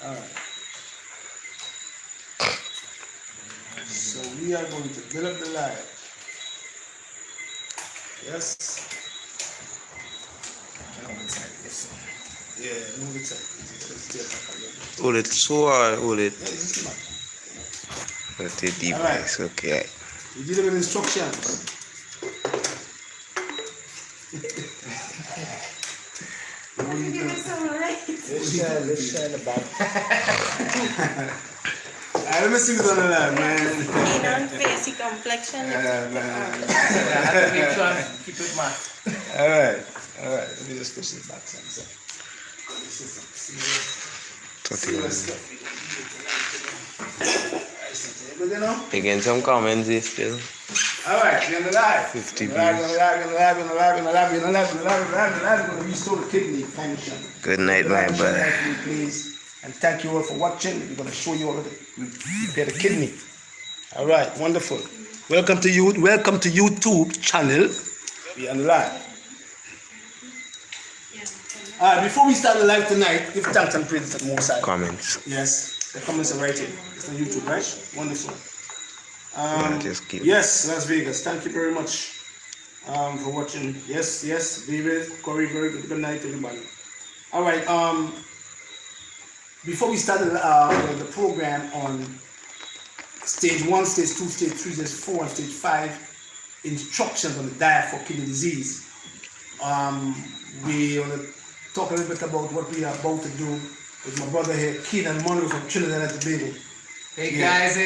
All right. So we are going to build up the live. Yes. Yeah, move it up. Hold it so hard, hold it. Yeah, just come on. Let it deep All right. ice, okay. You deal with instructions. Let's shine the back. Let me see what's on the line, man. Clean and facey complexion. Man. Keep it matte. All right. Let me just push this back some. Again, some comments here still. All right, we're on the live. 50 We're on the live. We're going to restore the kidney function. Good night, my brother. Please. And thank you all for watching. We're going to show you all of it. We prepare the kidney. All right, wonderful. Welcome to YouTube channel. We're on the live. All right, before we start the live tonight, give thanks and praise to the Most High. Comments. Yes, the comments are right here. It's on YouTube, right? Wonderful. Just keep. Yes, Las Vegas. Thank you very much for watching. Yes, David, Corey, very good night, everybody. All right. Before we start the program on stage 1, stage 2, stage 3, stage 4, and stage 5, instructions on the diet for kidney disease, we want to talk a little bit about what we are about to do with my brother here, Keenan Monroe from Trinidad and Tobago. Hey guys,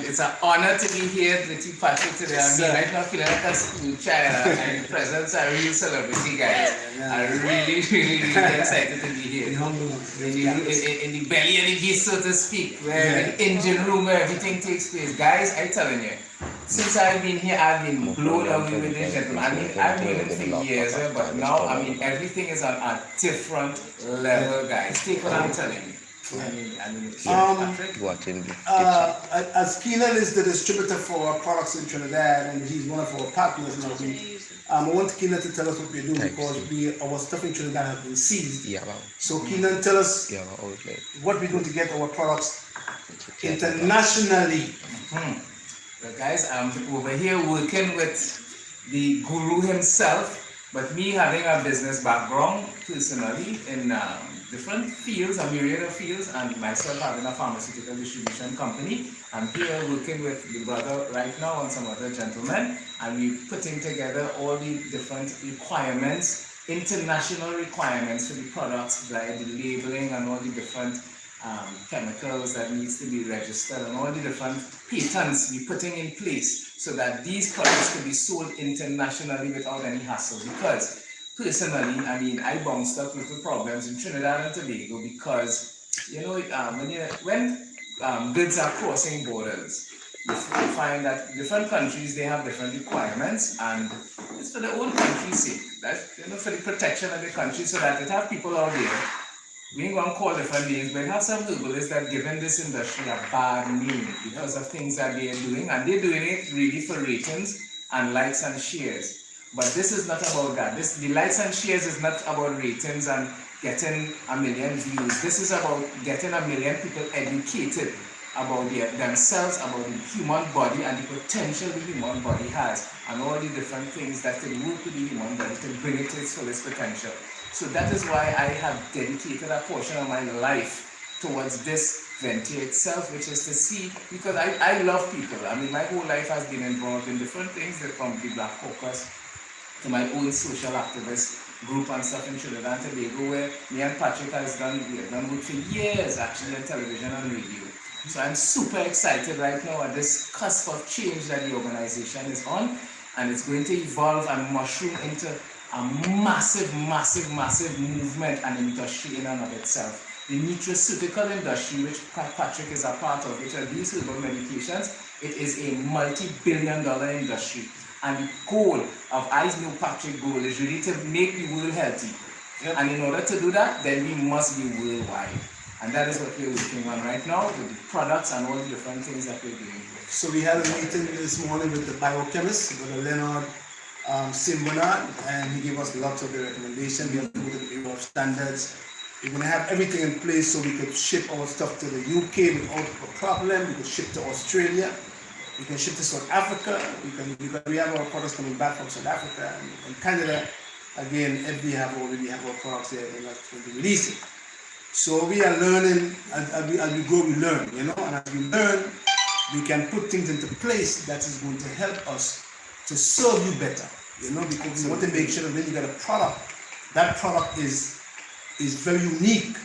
it's an honor to be here with you, Patrick, today. Right now feeling like a school child and the presence a real celebrity, guys. I'm really excited to be here. In the belly of the beast, so to speak, where the engine room where everything takes place. Guys, I'm telling you, since I've been here, I've been blown away with this gentleman. I mean, I've known him for years, but now, everything is on a different level, guys. Take what I'm telling you. Watching as Keenan is the distributor for our products in Trinidad and he's one of our partners now, I want Keenan to tell us what we're doing because our stuff in Trinidad has been seized. So Keenan, tell us what we're going to get our products internationally. Well, guys, I'm over here working with the guru himself, but me having a business background personally in different fields, a myriad of fields, and myself having a pharmaceutical distribution company. I'm here working with the brother right now and some other gentlemen, and we're putting together all the different requirements, international requirements for the products, like the labeling and all the different chemicals that needs to be registered and all the different patents we're putting in place so that these products can be sold internationally without any hassle. Because personally, I bounced up with the problems in Trinidad and Tobago because, when goods are crossing borders, you find that different countries, they have different requirements, and it's for their own country's sake. That's, for the protection of the country, so that it have people out there, we ain't gonna call different names, but it has some herbalists that given this industry a bad name because of things that they are doing, and they're doing it really for ratings and likes and shares. But this is not about that. The likes and shares is not about ratings and getting a million views. This is about getting a million people educated about themselves, about the human body and the potential the human body has, and all the different things that can work with the human body to bring it to its fullest potential. So that is why I have dedicated a portion of my life towards this venture itself, which is to see, because I love people. My whole life has been involved in different things, from the Black Caucus to my own social activist group and stuff in Trinidad and Tobago, where me and Patrick we have done work for years actually on television and radio. So I'm super excited right now at this cusp of change that the organization is on, and it's going to evolve and mushroom into a massive movement and industry in and of itself. The nutraceutical industry, which Patrick is a part of, which are these herbal medications, it is a multi-billion-dollar industry. And the goal of Patrick's goal is really to make the world healthy. Yep. And in order to do that, then we must be worldwide. And that is what we're working on right now with the products and all the different things that we're doing. So we had a meeting this morning with the biochemist, with Leonard Simbonard, and he gave us lots of the recommendations. We have to go to the Bureau of Standards We're going to have everything in place so we could ship our stuff to the UK without a problem. We could ship to Australia. We can ship to South Africa. We have our products coming back from South Africa and Canada. Again, already have our products there and that's when we release it. So we are learning, as we grow, we learn, and as we learn, we can put things into place that is going to help us to serve you better, because we want to make sure that when you get a product, that product is very unique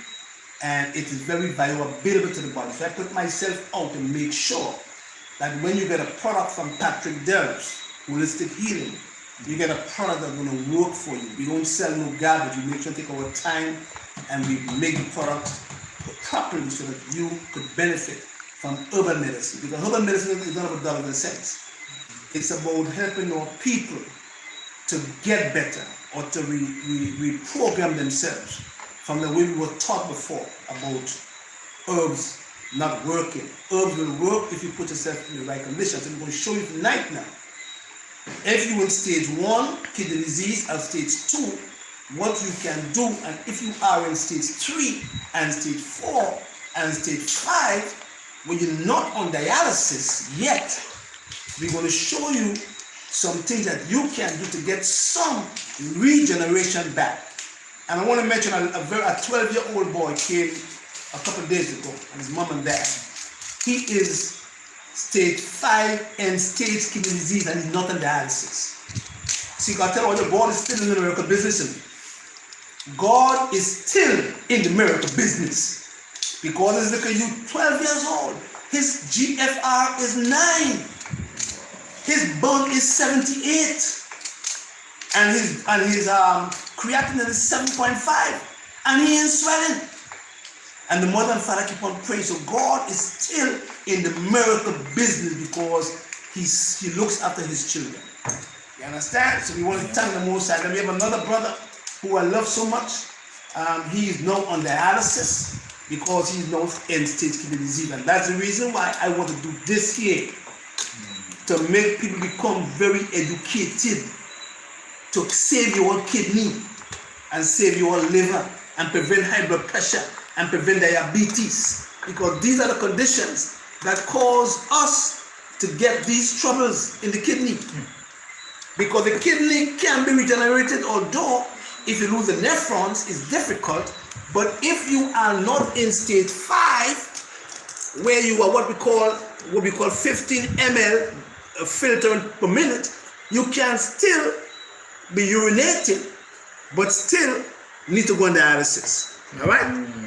and it is very bioavailable to the body. So I put myself out to make sure that when you get a product from Patrick Delves, Holistic Healing, you get a product that's going to work for you. We don't sell no garbage. We make sure to take our time and we make the product properly so that you could benefit from herbal medicine. Because herbal medicine is not about dollars and cents. It's about helping our people to get better or to reprogram themselves from the way we were taught before about herbs not working. Herbs will work if you put yourself in the right conditions. And I'm going to show you tonight now. If you're in stage 1, kidney disease, and stage 2, what you can do, and if you are in stage 3, and stage 4, and stage 5, when you're not on dialysis yet, we're going to show you some things that you can do to get some regeneration back. And I want to mention a 12-year-old boy came a couple of days ago, and his mom and dad. He is stage 5 end-stage kidney disease, and he's not on dialysis. See, God tell you, God is still in the miracle business. God is still in the miracle business. Because look at you, 12 years old. His GFR is 9. His bone is 78. And his creatinine is 7.5. And he ain't swelling. And the mother and father keep on praying. So God is still in the miracle business because he looks after his children. You understand? So we want to thank the Most High. And we have another brother who I love so much. He is now on dialysis because he's now end-stage kidney disease. And that's the reason why I want to do this here. To make people become very educated. To save your kidney and save your liver and prevent high blood pressure and prevent diabetes, because these are the conditions that cause us to get these troubles in the kidney. Because the kidney can be regenerated, although if you lose the nephrons, it's difficult. But if you are not in stage 5, where you are what we call 15 ml filter per minute, you can still be urinating, but still need to go on dialysis. All right?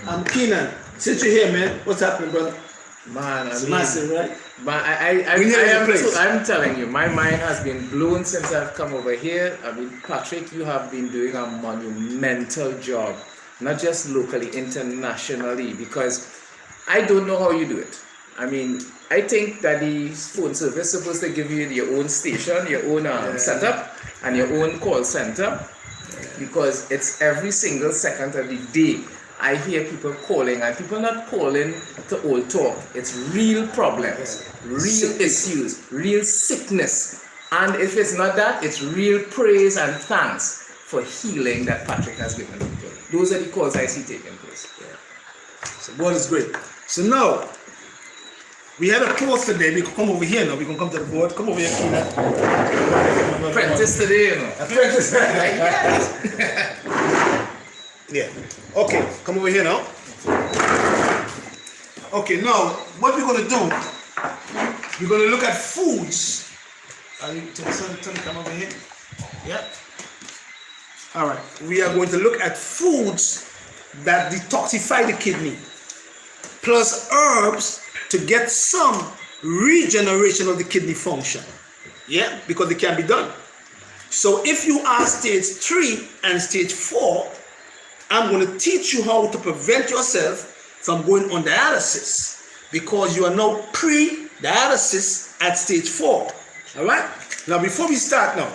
I'm Keenan. Since you're here, man, what's happening, brother? Man, it's massive, right? But I'm telling you, my mind has been blown since I've come over here. I mean, Patrick, you have been doing a monumental job, not just locally, internationally, because I don't know how you do it. I mean, I think that the phone service is supposed to give you your own station, your own setup, and your own call center, because it's every single second of the day. I hear people calling, and people not calling to old talk. It's real problems, real issues, real sickness. And if it's not that, it's real praise and thanks for healing that Patrick has given people. Those are the calls I see taking place. Yeah. So God is great. So now, we had a course today. We can come over here now. We can come to the board. Come over here, Keenan. Apprentice today, you know. Apprentice. Yeah. Okay, come over here now. Okay, now what we're going to do, we're going to look at foods. Turn the camera over here. Yeah. All right. We are going to look at foods that detoxify the kidney, plus herbs to get some regeneration of the kidney function. Yeah, because it can be done. So if you are stage 3 and stage 4, I'm going to teach you how to prevent yourself from going on dialysis, because you are now pre-dialysis at stage 4. All right? Now, before we start now,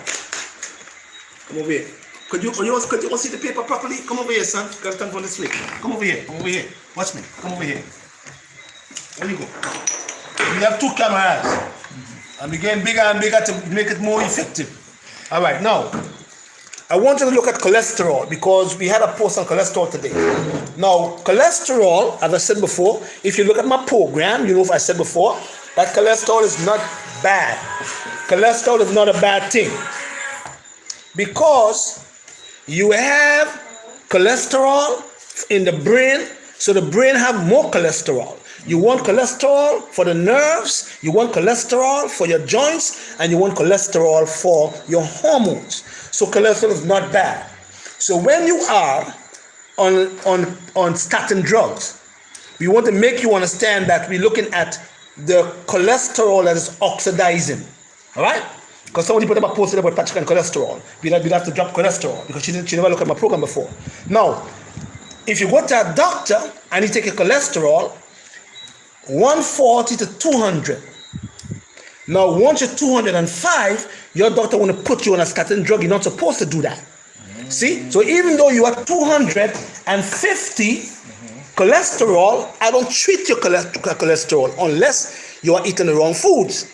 come over here. Could you see the paper properly? Come over here, son. Got to turn from this way. Come over here. Come over here. Watch me. Come over here. There you go. We have 2 cameras. And we're getting bigger and bigger to make it more effective. All right, now, I want you to look at cholesterol because we had a post on cholesterol today. Now, cholesterol, as I said before, if you look at my program, you know, if I said before, that cholesterol is not bad. Cholesterol is not a bad thing because you have cholesterol in the brain, so the brain have more cholesterol. You want cholesterol for the nerves, you want cholesterol for your joints, and you want cholesterol for your hormones. So cholesterol is not bad. So when you are on statin drugs, we want to make you understand that we're looking at the cholesterol that is oxidizing. All right? Because somebody put up a post about Patrick and cholesterol. We'd have to drop cholesterol because she never looked at my program before. Now, if you go to a doctor and you take a cholesterol, 140 to 200. Now, once you're 205, your doctor want to put you on a statin drug. You're not supposed to do that. See? So even though you are 250 cholesterol, I don't treat your cholesterol unless you are eating the wrong foods.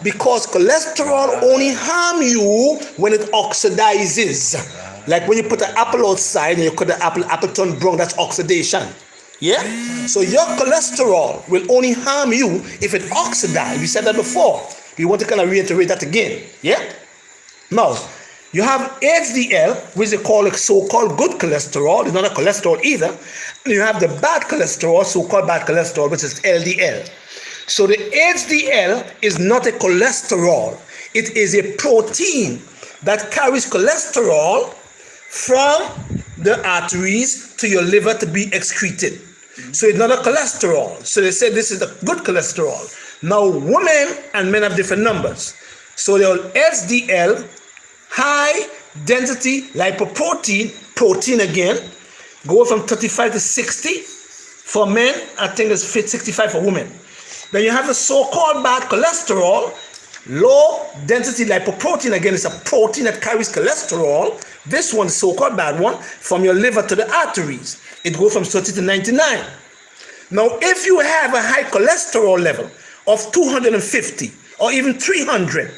Because cholesterol only harm you when it oxidizes. Like when you put an apple outside and you cut the apple turn brown, that's oxidation. Yeah? So your cholesterol will only harm you if it oxidizes. We said that before. We want to kind of reiterate that again. Yeah? Now, you have HDL, which they call a so-called good cholesterol. It's not a cholesterol either. And you have the bad cholesterol, so-called bad cholesterol, which is LDL. So the HDL is not a cholesterol. It is a protein that carries cholesterol from the arteries to your liver to be excreted. So it's not a cholesterol. So they say this is the good cholesterol. Now women and men have different numbers. So the HDL, high density lipoprotein, protein again, goes from 35 to 60 for men. I think it's 65 for women. Then you have the so-called bad cholesterol, low density lipoprotein. Again, it's a protein that carries cholesterol. This one, the so-called bad one, from your liver to the arteries. It goes from 30 to 99. Now, if you have a high cholesterol level of 250 or even 300,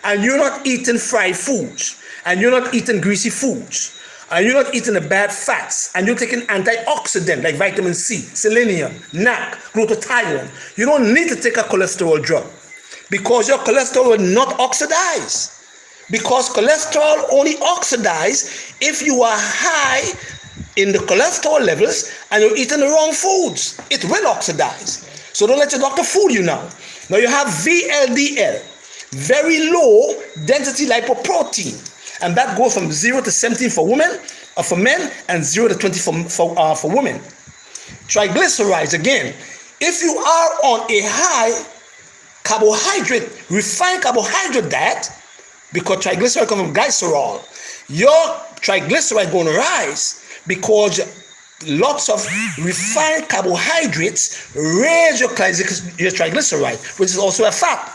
and you're not eating fried foods, and you're not eating greasy foods, and you're not eating the bad fats, and you're taking antioxidant like vitamin C, selenium, NAC, glutathione, you don't need to take a cholesterol drug because your cholesterol will not oxidize. Because cholesterol only oxidizes if you are high in the cholesterol levels and you're eating the wrong foods. It will oxidize. So don't let your doctor fool you now. Now you have VLDL, very low density lipoprotein. And that goes from 0 to 17 for women, for men, and 0 to 20 for women. Triglycerides, again, if you are on a high carbohydrate, refined carbohydrate diet, because triglyceride come from glycerol, your triglyceride going to rise because lots of refined carbohydrates raise your triglyceride, which is also a fat.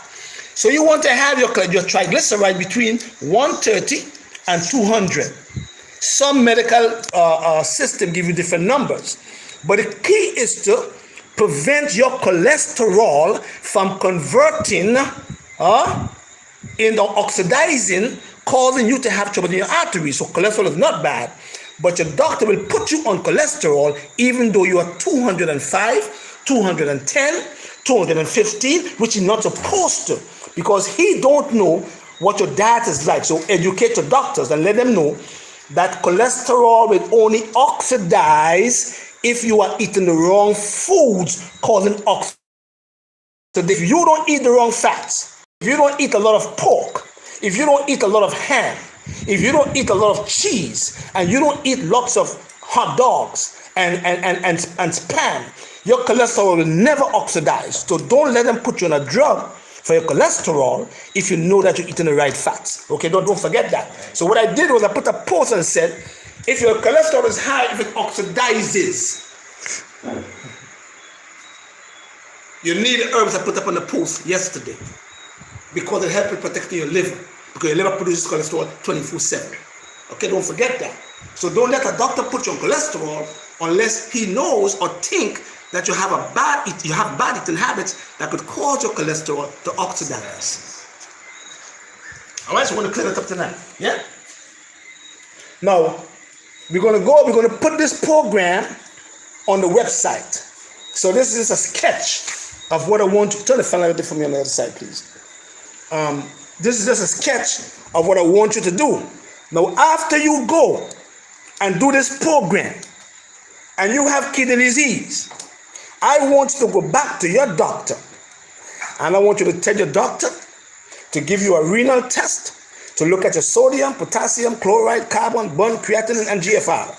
So you want to have your triglyceride between 130 and 200. Some medical system give you different numbers. But the key is to prevent your cholesterol from converting into oxidizing, causing you to have trouble in your arteries. So cholesterol is not bad. But your doctor will put you on cholesterol even though you are 205, 210, 215, which is not supposed to. Because he don't know what your diet is like. So educate your doctors and let them know that cholesterol will only oxidize if you are eating the wrong foods, causing oxidation. So if you don't eat the wrong fats, if you don't eat a lot of pork, if you don't eat a lot of ham, if you don't eat a lot of cheese, and you don't eat lots of hot dogs and spam, your cholesterol will never oxidize. So don't let them put you on a drug for your cholesterol if you know that you're eating the right fats. Okay, don't forget that. So what I did was I put a post and said, if your cholesterol is high, if it oxidizes, you need herbs I put up on the post yesterday because it helps protect your liver, because your liver produces cholesterol 24/7. Okay, don't forget that. So don't let a doctor put you on cholesterol unless he knows or think that you have bad eating habits that could cause your cholesterol to oxidize. All right, so I want to clear that up tonight. Yeah? Now, we're going to put this program on the website. So this is a sketch of what I want to, turn the fan light for me on the other side, please. This is just a sketch of what I want you to do. Now, after you go and do this program and you have kidney disease, I want you to go back to your doctor and I want you to tell your doctor to give you a renal test to look at your sodium, potassium, chloride, carbon, bun, creatinine, and GFR.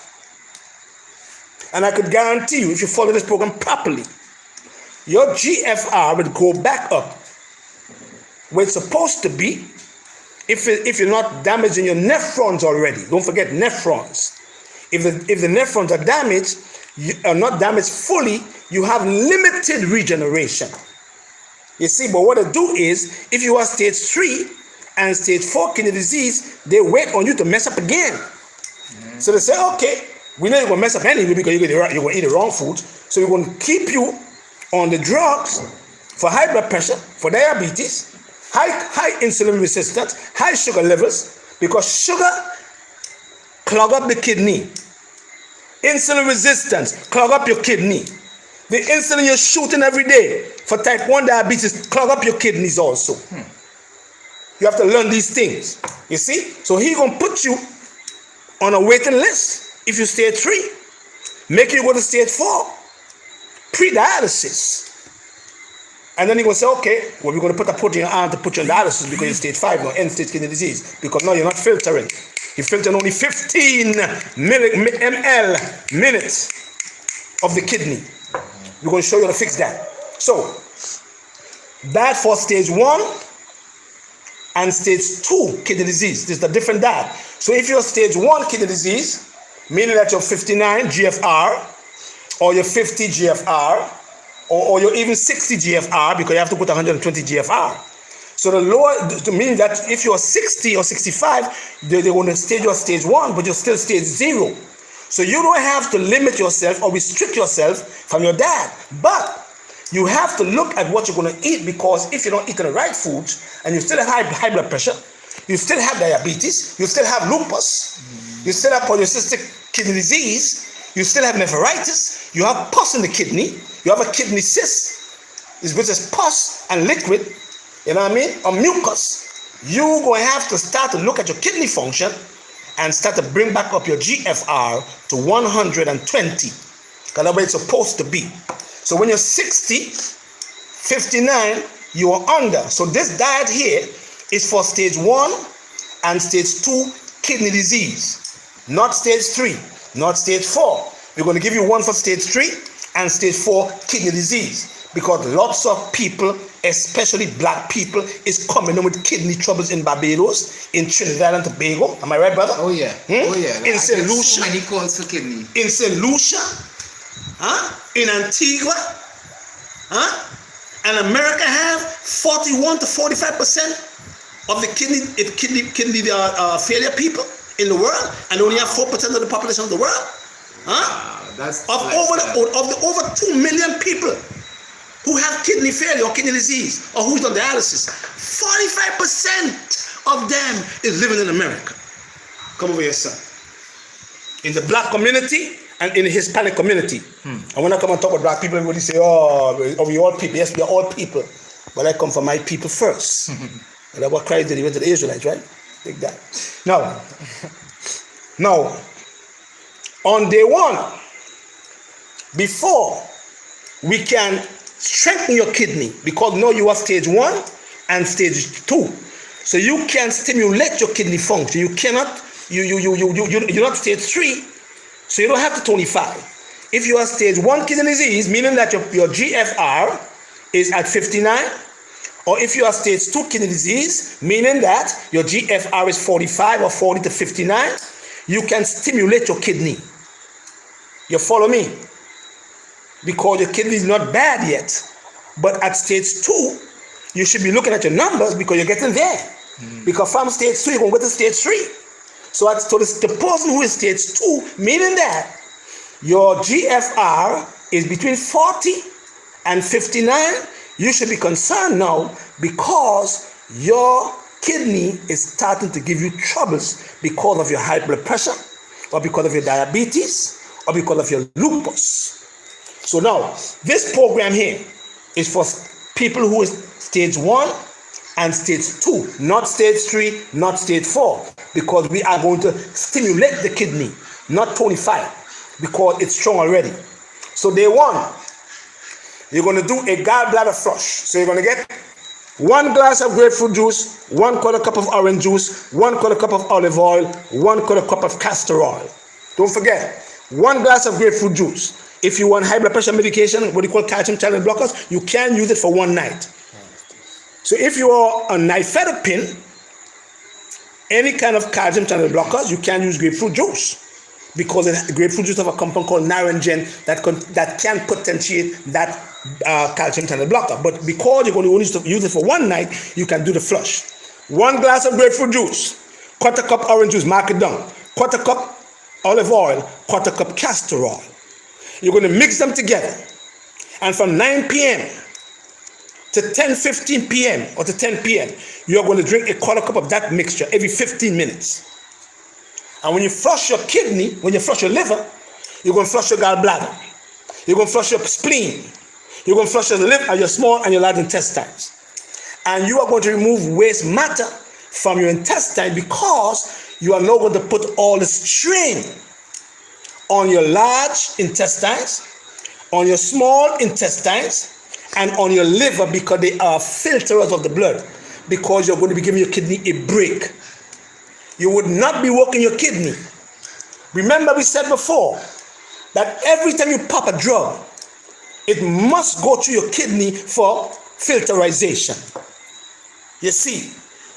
And I could guarantee you, if you follow this program properly, your GFR would go back up where it's supposed to be if you're not damaging your nephrons already. Don't forget nephrons. If the nephrons are damaged, not damaged fully, you have limited regeneration. You see, but what they do is, if you are stage 3 and stage 4 kidney disease, they wait on you to mess up again. So they say, okay, we know you're going to mess up anyway because you're going to eat the wrong food. So we're going to keep you on the drugs for high blood pressure, for diabetes, high insulin resistance, high sugar levels, because sugar clog up the kidney. Insulin resistance clog up your kidney. The insulin you're shooting every day for type 1 diabetes clog up your kidneys also. You have to learn these things. You see? So he's going to put you on a waiting list if you stage 3. Make you go to stage 4. Pre-dialysis. And then he's going to say, okay, well, we're going to put a protein in your arm to put you on dialysis because you're stage 5 now, end-stage kidney disease. Because now you're not filtering. You're filtering only 15 ml minutes of the kidney. We're going to show you how to fix that. So, that for stage 1 and stage 2 kidney disease. This is a different diet. So if you're stage 1 kidney disease, meaning that you're 59 GFR, or you're 50 GFR, or you're even 60 GFR, because you have to put 120 GFR. So the lower, meaning that if you're 60 or 65, they want to stage you at stage 1, but you're still stage 0. So you don't have to limit yourself or restrict yourself from your diet. But you have to look at what you're going to eat, because if you don't eat the right foods and you still have high blood pressure, you still have diabetes, you still have lupus, you still have polycystic kidney disease, you still have nephritis, you have pus in the kidney, you have a kidney cyst, which is pus and liquid, you know what I mean, or mucus. You're going to have to start to look at your kidney function and start to bring back up your GFR to 120, because that's where it's supposed to be. So when you're 60, 59, you are under. So this diet here is for stage 1 and stage 2 kidney disease, not stage 3, not stage 4. We're going to give you one for stage 3 and stage 4 kidney disease, because lots of people, especially black people, is coming in with kidney troubles in Barbados, in Trinidad and Tobago. Am I right, brother? Oh yeah. Oh yeah. In St. Lucia. So many calls for kidney. In St. Lucia, in Antigua, and America have 41 to 45% of the kidney failure people in the world, and only have 4% of the population of the world. Of the over 2 million people who have kidney failure or kidney disease or who's on dialysis, 45% of them is living in America. Come over here, son. In the black community and in the Hispanic community. And when I come and talk about black people, everybody say, oh, are we all people? Yes, we are all people. But I come from my people first. And that's what Christ did. He went to the Israelites, right? Take that. Now, on day 1, before we can strengthen your kidney, because now you are stage 1 and stage 2, so you can stimulate your kidney function. You cannot, you're not stage 3, so you don't have to 25. If you are stage 1 kidney disease, meaning that your GFR is at 59, or if you are stage 2 kidney disease, meaning that your GFR is 45 or 40 to 59, you can stimulate your kidney. You follow me? Because your kidney is not bad yet. But at stage 2, you should be looking at your numbers, because you're getting there. Because from stage 2, you're going to go to stage 3. So the person who is stage 2, meaning that your GFR is between 40 and 59, you should be concerned now, because your kidney is starting to give you troubles because of your high blood pressure, or because of your diabetes, or because of your lupus. So now, this program here is for people who is stage 1 and stage 2, not stage 3, not stage 4, because we are going to stimulate the kidney, not tonify, because it's strong already. So day 1, you're going to do a gallbladder flush. So you're going to get 1 glass of grapefruit juice, 1/4 cup of orange juice, 1/4 cup of olive oil, 1/4 cup of castor oil. Don't forget, 1 glass of grapefruit juice. If you want high blood pressure medication, what you call calcium channel blockers, you can use it for 1 night. So if you are on nifedipine, any kind of calcium channel blockers, you can use grapefruit juice, because grapefruit juice have a compound called naringenin that can potentiate that calcium channel blocker. But because you're going to only use it for 1 night, you can do the flush. 1 glass of grapefruit juice, 1/4 cup orange juice, mark it down, 1/4 cup olive oil, 1/4 cup castor oil. You're going to mix them together, and from 9 p.m. to 10:15 p.m. or to 10 p.m., you're going to drink a 1/4 cup of that mixture every 15 minutes. And when you flush your kidney, when you flush your liver, you're going to flush your gallbladder. You're going to flush your spleen. You're going to flush your liver, your small and your large intestines. And you are going to remove waste matter from your intestine, because you are now going to put all the strain on your large intestines, on your small intestines, and on your liver, because they are filterers of the blood, because you're going to be giving your kidney a break. You would not be working your kidney. Remember, we said before that every time you pop a drug, it must go to your kidney for filterization. You see,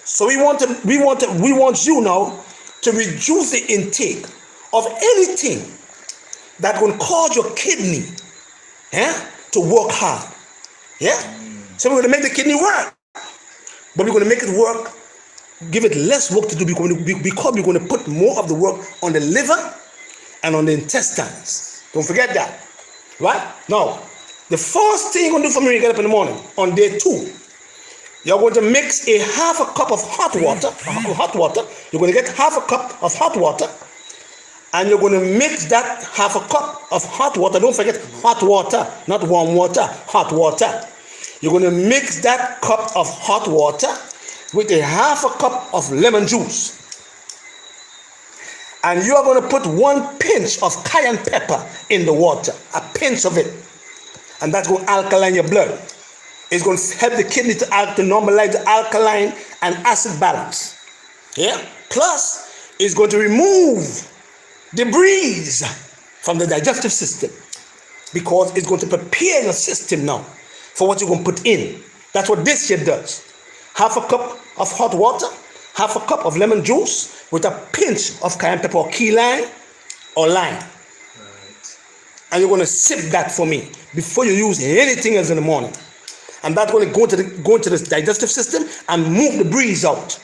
so we want you now to reduce the intake of anything that will cause your kidney to work hard. Yeah? So we're going to make the kidney work. But we're going to make it work, give it less work to do, because we're going to put more of the work on the liver and on the intestines. Don't forget that. Right? Now, the first thing you're going to do for me when you get up in the morning, on day 2, you're going to mix a 1/2 cup of hot water. You're going to get 1/2 cup of hot water, and you're going to mix that 1/2 cup of hot water. Don't forget hot water, not warm water, hot water. You're going to mix that cup of hot water with a 1/2 cup of lemon juice. And you are going to put 1 pinch of cayenne pepper in the water, a pinch of it. And that's going to alkaline your blood. It's going to help the kidney to normalize the alkaline and acid balance. Yeah? Plus, it's going to remove debris from the digestive system, because it's going to prepare your system now for what you're going to put in. That's what this shit does. 1/2 cup of hot water, 1/2 cup of lemon juice with a pinch of cayenne pepper or key lime or lime. Right. And you're going to sip that for me before you use anything else in the morning. And that's going to go into the digestive system and move the debris out,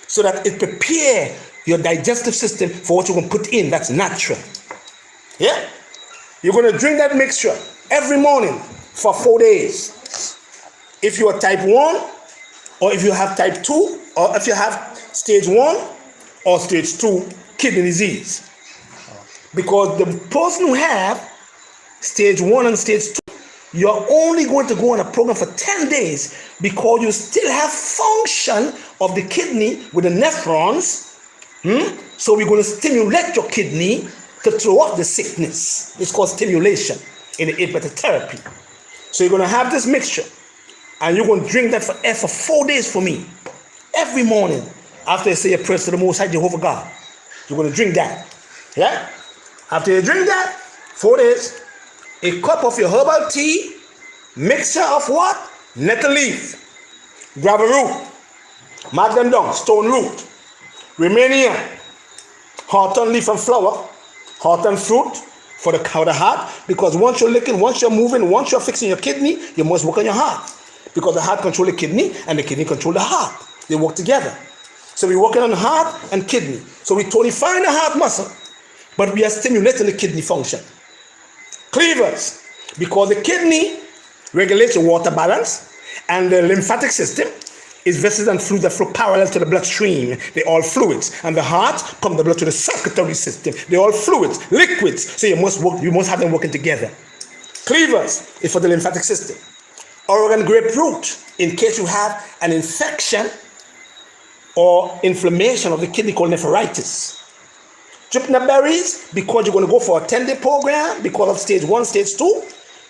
so that it prepare your digestive system for what you're going to put in. That's natural. Yeah? You're going to drink that mixture every morning for 4 days. If you are type 1, or if you have type 2, or if you have stage 1 or stage 2 kidney disease. Because the person who have stage 1 and stage 2, you're only going to go on a program for 10 days, because you still have function of the kidney with the nephrons. So we're going to stimulate your kidney to throw off the sickness. It's called stimulation in the hepatic therapy. So you're going to have this mixture, and you're going to drink that for 4 days for me. Every morning, after you say your prayers to the Most High Jehovah God, you're going to drink that. Yeah? After you drink that, 4 days, a cup of your herbal tea, mixture of what? Nettle leaf, gravel root, mark them down, stone root, Romania, hawthorn leaf and flower, hawthorn fruit for the heart, because once you're licking, once you're moving, once you're fixing your kidney, you must work on your heart, because the heart controls the kidney and the kidney controls the heart. They work together. So we're working on the heart and kidney. So we're tonifying the heart muscle, but we are stimulating the kidney function. Cleavers, because the kidney regulates the water balance and the lymphatic system, is vessels and fluids that flow parallel to the bloodstream. They're all fluids. And the heart pumps the blood to the circulatory system. They're all fluids, liquids. So you must have them working together. Cleavers is for the lymphatic system. Oregon grapefruit, in case you have an infection or inflammation of the kidney called nephritis. Jupiter berries, because you're going to go for a 10-day program because of stage 1, stage 2.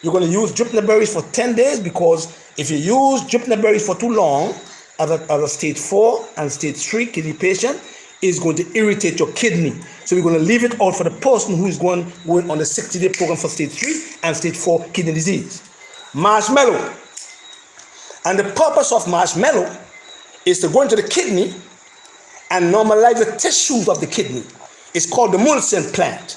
You're going to use jupiter berries for 10 days because if you use jupiter berries for too long, as a stage 4 and stage 3 kidney patient, is going to irritate your kidney. So we're going to leave it out for the person who is going on the 60-day program for stage 3 and stage 4 kidney disease. Marshmallow. And the purpose of marshmallow is to go into the kidney and normalize the tissues of the kidney. It's called the Mulsen plant.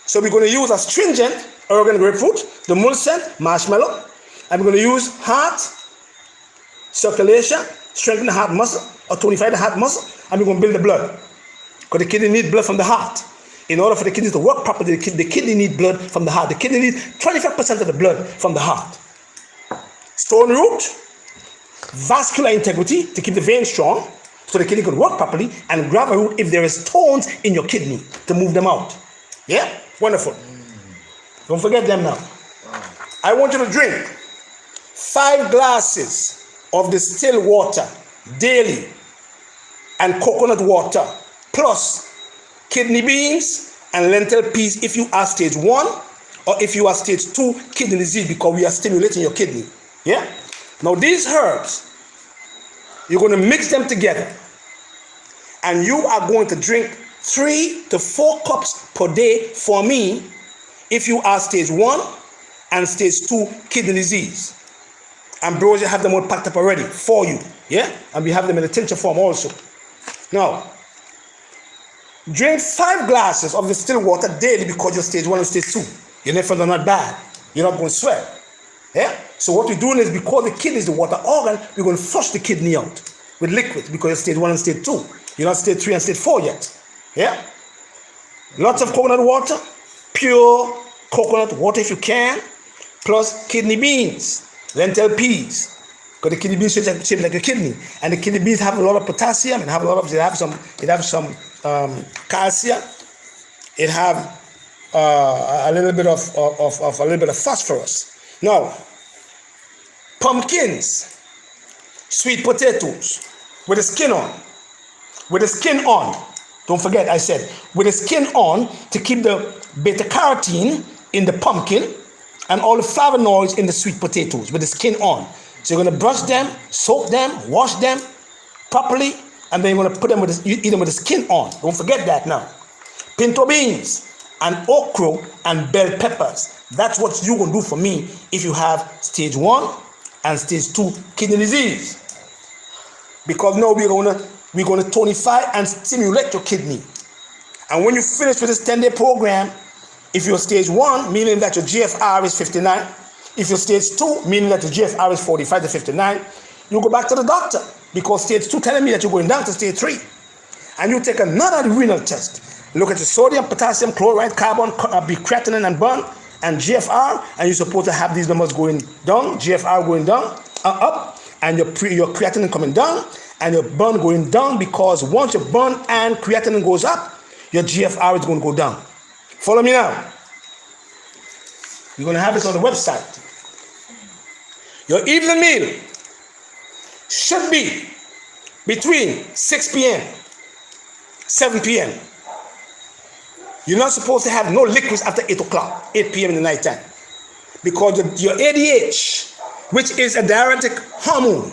So we're going to use astringent, Oregon grapefruit, the Mulsen, marshmallow, and we're going to use heart, circulation, strengthen the heart muscle, or tonify the heart muscle, and we're going to build the blood. Because the kidney needs blood from the heart. In order for the kidneys to work properly, the kidney needs blood from the heart. The kidney needs 25% of the blood from the heart. Stone root, vascular integrity to keep the veins strong, so the kidney can work properly, and grab a root if there is stones in your kidney to move them out. Yeah? Wonderful. Don't forget them now. I want you to drink 5 glasses of distilled water daily and coconut water plus kidney beans and lentil peas if you are stage 1 or if you are stage 2 kidney disease, because we are stimulating your kidney. Yeah? Now these herbs, you're going to mix them together and you are going to drink 3 to 4 cups per day for me if you are stage 1 and stage 2 kidney disease. Ambrosia have them all packed up already for you. Yeah? And we have them in a tincture form also. Now, drink 5 glasses of distilled water daily because you're stage 1 and stage 2. Your nephrons are not bad. You're not going to swell. Yeah? So what we're doing is, because the kidney is the water organ, we're going to flush the kidney out with liquids because you're stage 1 and stage 2. You're not stage 3 and stage 4 yet. Yeah? Lots of coconut water, pure coconut water if you can, plus kidney beans, lentil peas, because the kidney beans shape like a kidney, and the kidney beans have a lot of potassium and it have some calcium. It have a little bit of phosphorus. Now, pumpkins, sweet potatoes with the skin on. With the skin on. Don't forget, I said, with the skin on to keep the beta carotene in the pumpkin and all the flavonoids in the sweet potatoes with the skin on. So you're going to brush them, soak them, wash them properly, and then you're going to put them eat them with the skin on. Don't forget that now. Pinto beans and okra and bell peppers. That's what you're going to do for me if you have stage 1 and stage 2 kidney disease. Because now we're going to tonify and stimulate your kidney. And when you finish with this 10-day program, if you're stage 1, meaning that your GFR is 59, if you're stage 2, meaning that your GFR is 45 to 59, you go back to the doctor, because stage 2 telling me that you're going down to stage 3. And you take another renal test. Look at your sodium, potassium, chloride, carbon, creatinine, and burn, and GFR, and you're supposed to have these numbers going down, GFR going down, up, and your creatinine coming down, and your burn going down, because once your burn and creatinine goes up, your GFR is going to go down. Follow me now. You're going to have this on the website. Your evening meal should be between 6 p.m., 7 p.m. You're not supposed to have no liquids after 8 o'clock, 8 p.m. in the night time. Because your ADH, which is a diuretic hormone,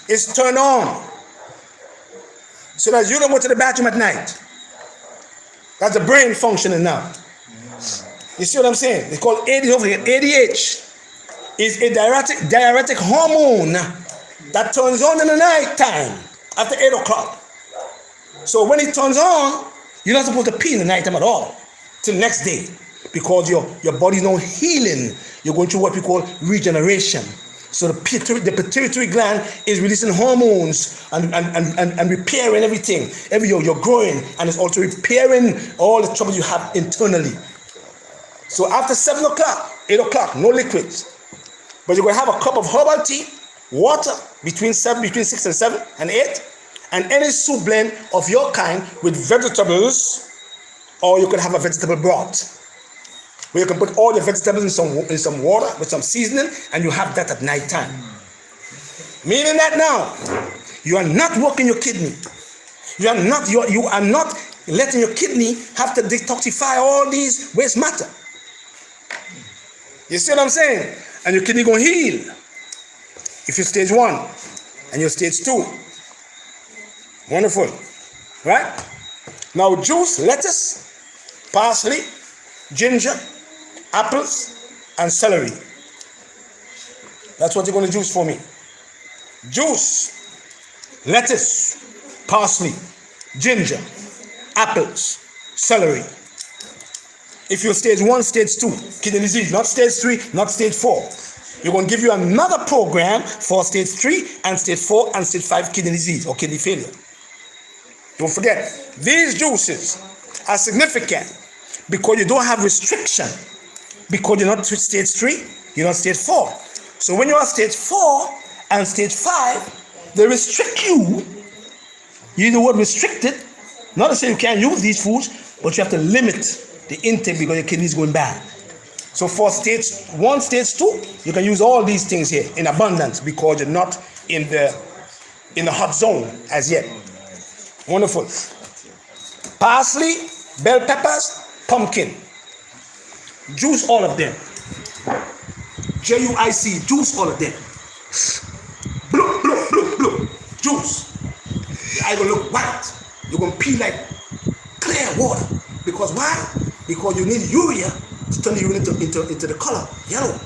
is turned on. So that you don't go to the bathroom at night. That's the brain functioning now. You see what I'm saying? It's called ADH. ADH is a diuretic hormone that turns on in the night time after 8 o'clock. So when it turns on, you're not supposed to pee in the night time at all till next day, because your body's not healing. You're going through what we call regeneration. So the pituitary gland is releasing hormones and repairing everything. You're growing, and it's also repairing all the trouble you have internally. So after 7 o'clock, 8 o'clock, no liquids. But you're going to have a cup of herbal tea water between 6 and 7 and 8, and any soup blend of your kind with vegetables, or you could have a vegetable broth where you can put all your vegetables in some water with some seasoning, and you have that at night time. Meaning that now you are not working your kidney. You are not letting your kidney have to detoxify all these waste matter. You see what I'm saying? And your kidney gonna heal if you're stage 1 and you're stage 2. Wonderful, right? Now juice, lettuce, parsley, ginger, apples, and celery. That's what you're gonna juice for me. Juice, lettuce, parsley, ginger, apples, celery. If you're stage 1, stage 2, kidney disease, not stage 3, not stage 4. We're going to give you another program for stage 3 and stage 4 and stage 5 kidney disease or kidney failure. Don't forget, these juices are significant because you don't have restriction, because you're not stage 3, you're not stage 4. So when you're at stage 4 and stage 5, they restrict you. You use the word restricted, not to say you can't use these foods, but you have to limit the intake because your kidney is going bad. So for stage 1, stage 2, you can use all these things here in abundance because you're not in the hot zone as yet. Wonderful. Parsley, bell peppers, pumpkin. Juice all of them. Juice, juice all of them. Bloop, bloop, bloop, bloop. Juice. Your eye gonna look white. You're gonna pee like clear water. Because why? Because you need urea to turn the urine into the color yellow.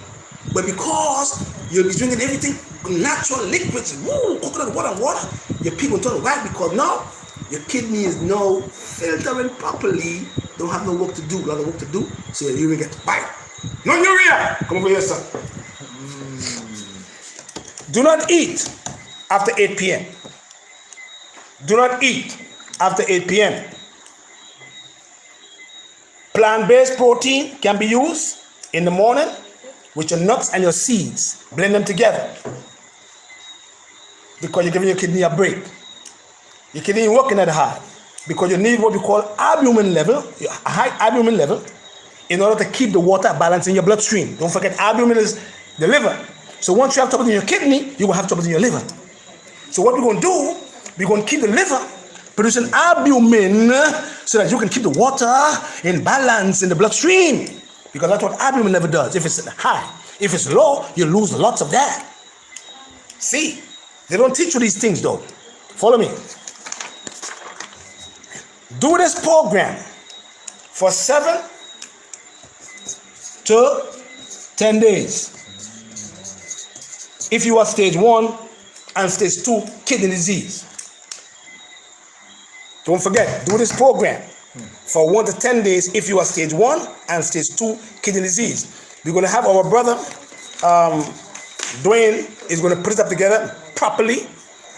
But because you'll be drinking everything natural liquids, coconut water, your pee will turn white because now your kidney is now filtering properly. Don't have no work to do, a lot of work to do, so your urine gets white. No urea! Come over here, son. Do not eat after 8 p.m. Do not eat after 8 p.m. Plant-based protein can be used in the morning with your nuts and your seeds. Blend them together because you're giving your kidney a break. Your kidney ain't working that hard because you need what we call albumin level, a high albumin level, in order to keep the water balanced in your bloodstream. Don't forget, albumin is the liver. So once you have trouble in your kidney, you will have trouble in your liver. So what we're going to do, we're going to keep the liver producing albumin so that you can keep the water in balance in the bloodstream. Because that's what albumin level does. If it's high, if it's low, you lose lots of that. See, they don't teach you these things though. Follow me. Do this program for 7 to 10 days. If you are stage 1 and stage 2 kidney disease. Don't forget, do this program for 1 to 10 days if you are stage 1 and stage 2 kidney disease. We're going to have our brother, Dwayne, is going to put it up together properly,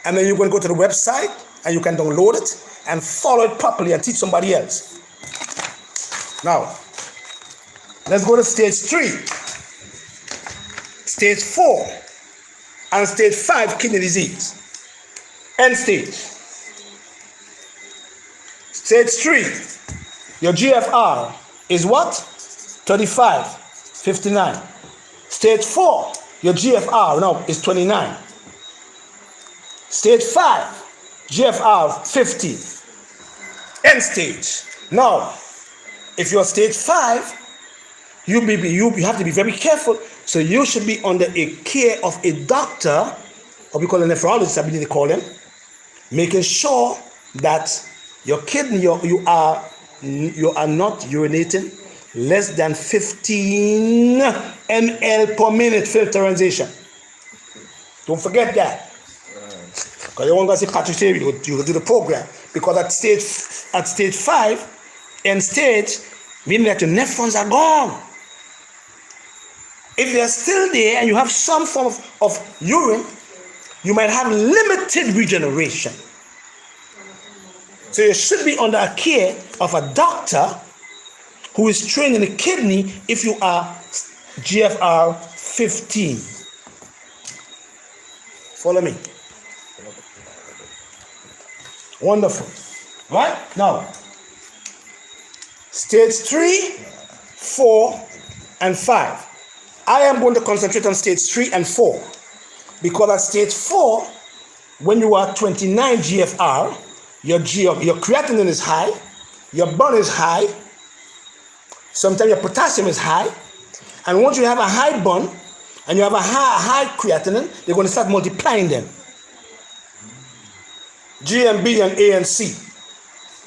and then you're going to go to the website and you can download it and follow it properly and teach somebody else. Now, let's go to stage 3, stage 4, and stage 5 kidney disease. End stage. Stage 3, your GFR is what? 35/59. Stage 4, your GFR now is 29. Stage 5, GFR 50. End stage. Now, if you're stage 5, you have to be very careful. So you should be under a care of a doctor, or we call a nephrologist, I believe they call them, making sure that your kidney, you are not urinating less than 15 ml per minute filterization. Don't forget that. Because you won't go see Patrick, you will do the program. Because at stage 5, end stage, meaning that your nephrons are gone. If they're still there and you have some form of urine, you might have limited regeneration. So you should be under a care of a doctor who is trained in the kidney if you are GFR 15. Follow me. Wonderful. Right? Now, stage 3, 4, and 5. I am going to concentrate on stage 3 and 4. Because at stage 4, when you are 29 GFR, your creatinine is high, your burn is high, sometimes your potassium is high, and once you have a high burn and you have a high creatinine, they're going to start multiplying them. G and B and A and C.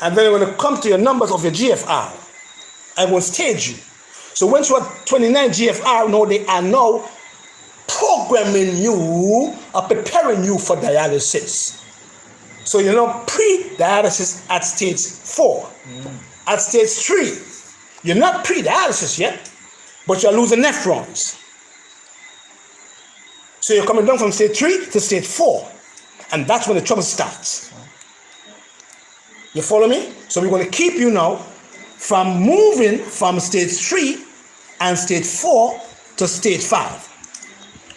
And then they're going to come to your numbers of your GFR and will stage you. So once you are 29 GFR, now they are now programming you or preparing you for dialysis. So you're now pre-dialysis at stage 4. At stage 3, you're not pre-dialysis yet, but you're losing nephrons. So you're coming down from stage 3 to stage 4. And that's when the trouble starts. You follow me? So we're going to keep you now from moving from stage 3 and stage 4 to stage 5.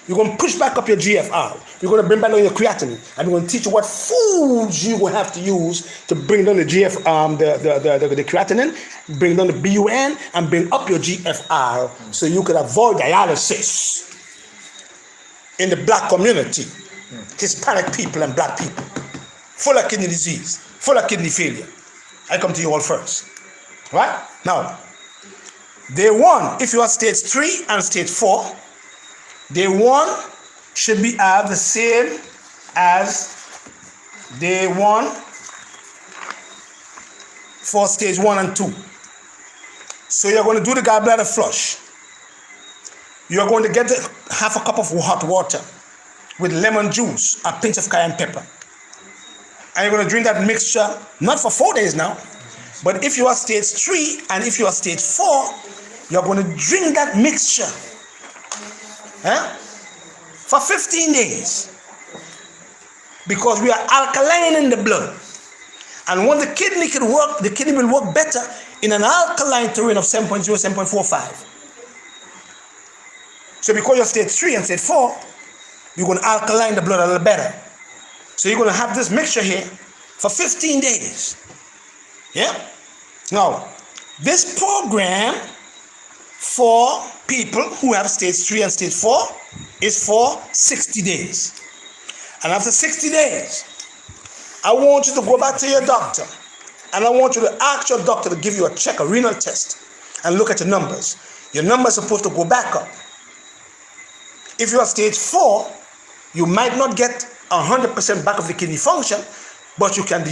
We're going to push back up your GFR. We're going to bring back down your creatinine. And we're going to teach you what foods you will have to use to bring down the the creatinine, bring down the BUN, and bring up your GFR so you could avoid dialysis in the black community. Hispanic people and black people, full of kidney disease, full of kidney failure. I come to you all first. Right? Now, day 1, if you are stage 3 and stage 4, day 1 should be the same as day 1 for stage 1 and 2. So you're going to do the gallbladder flush. You're going to get half a cup of hot water with lemon juice, a pinch of cayenne pepper. And you're going to drink that mixture, not for 4 days now, but if you are stage 3 and if you are stage 4, you're going to drink that mixture for 15 days. Because we are alkaline in the blood. And when the kidney can work, the kidney will work better in an alkaline terrain of 7.0, 7.45. So because you're stage 3 and stage 4, you're going to alkaline the blood a little better. So you're going to have this mixture here for 15 days. Yeah? Now, this program for people who have stage 3 and stage 4 is for 60 days. And after 60 days, I want you to go back to your doctor and I want you to ask your doctor to give you a check, a renal test, and look at your numbers. Your numbers are supposed to go back up. If you are stage 4, you might not get 100% back of the kidney function, but you can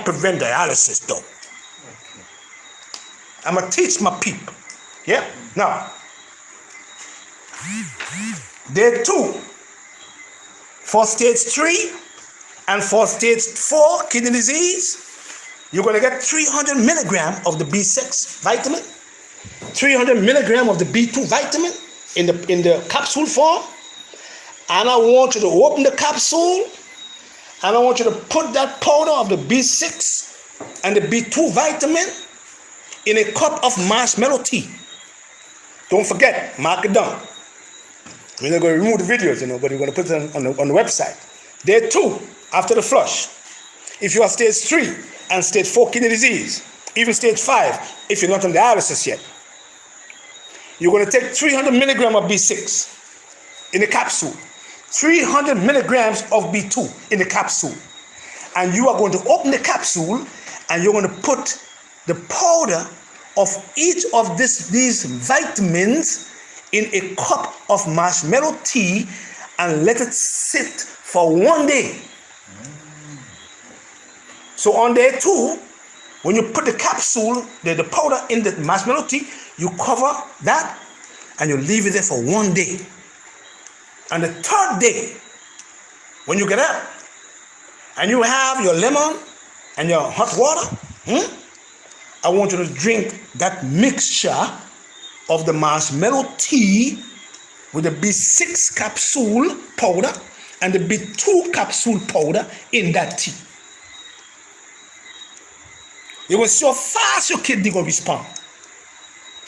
prevent dialysis though. I'm going to teach my people. Yeah? Now, day 2, for stage 3 and for stage 4 kidney disease, you're going to get 300 milligrams of the B6 vitamin, 300 milligrams of the B2 vitamin in the capsule form. And I want you to open the capsule and I want you to put that powder of the B6 and the B2 vitamin in a cup of marshmallow tea. Don't forget, mark it down. We're not going to remove the videos, but we're going to put it on the website. Day 2, after the flush, if you are stage 3 and stage 4 kidney disease, even stage 5, if you're not on dialysis yet, you're going to take 300 milligrams of B6 in a capsule, 300 milligrams of B2 in the capsule. And you are going to open the capsule and you're going to put the powder of each of these vitamins in a cup of marshmallow tea and let it sit for 1 day. So on day 2, when you put the capsule, the powder in the marshmallow tea, you cover that and you leave it there for 1 day. And the 3rd day, when you get up and you have your lemon and your hot water, I want you to drink that mixture of the marshmallow tea with the B6 capsule powder and the B2 capsule powder in that tea. You will see how fast your kidney will respond.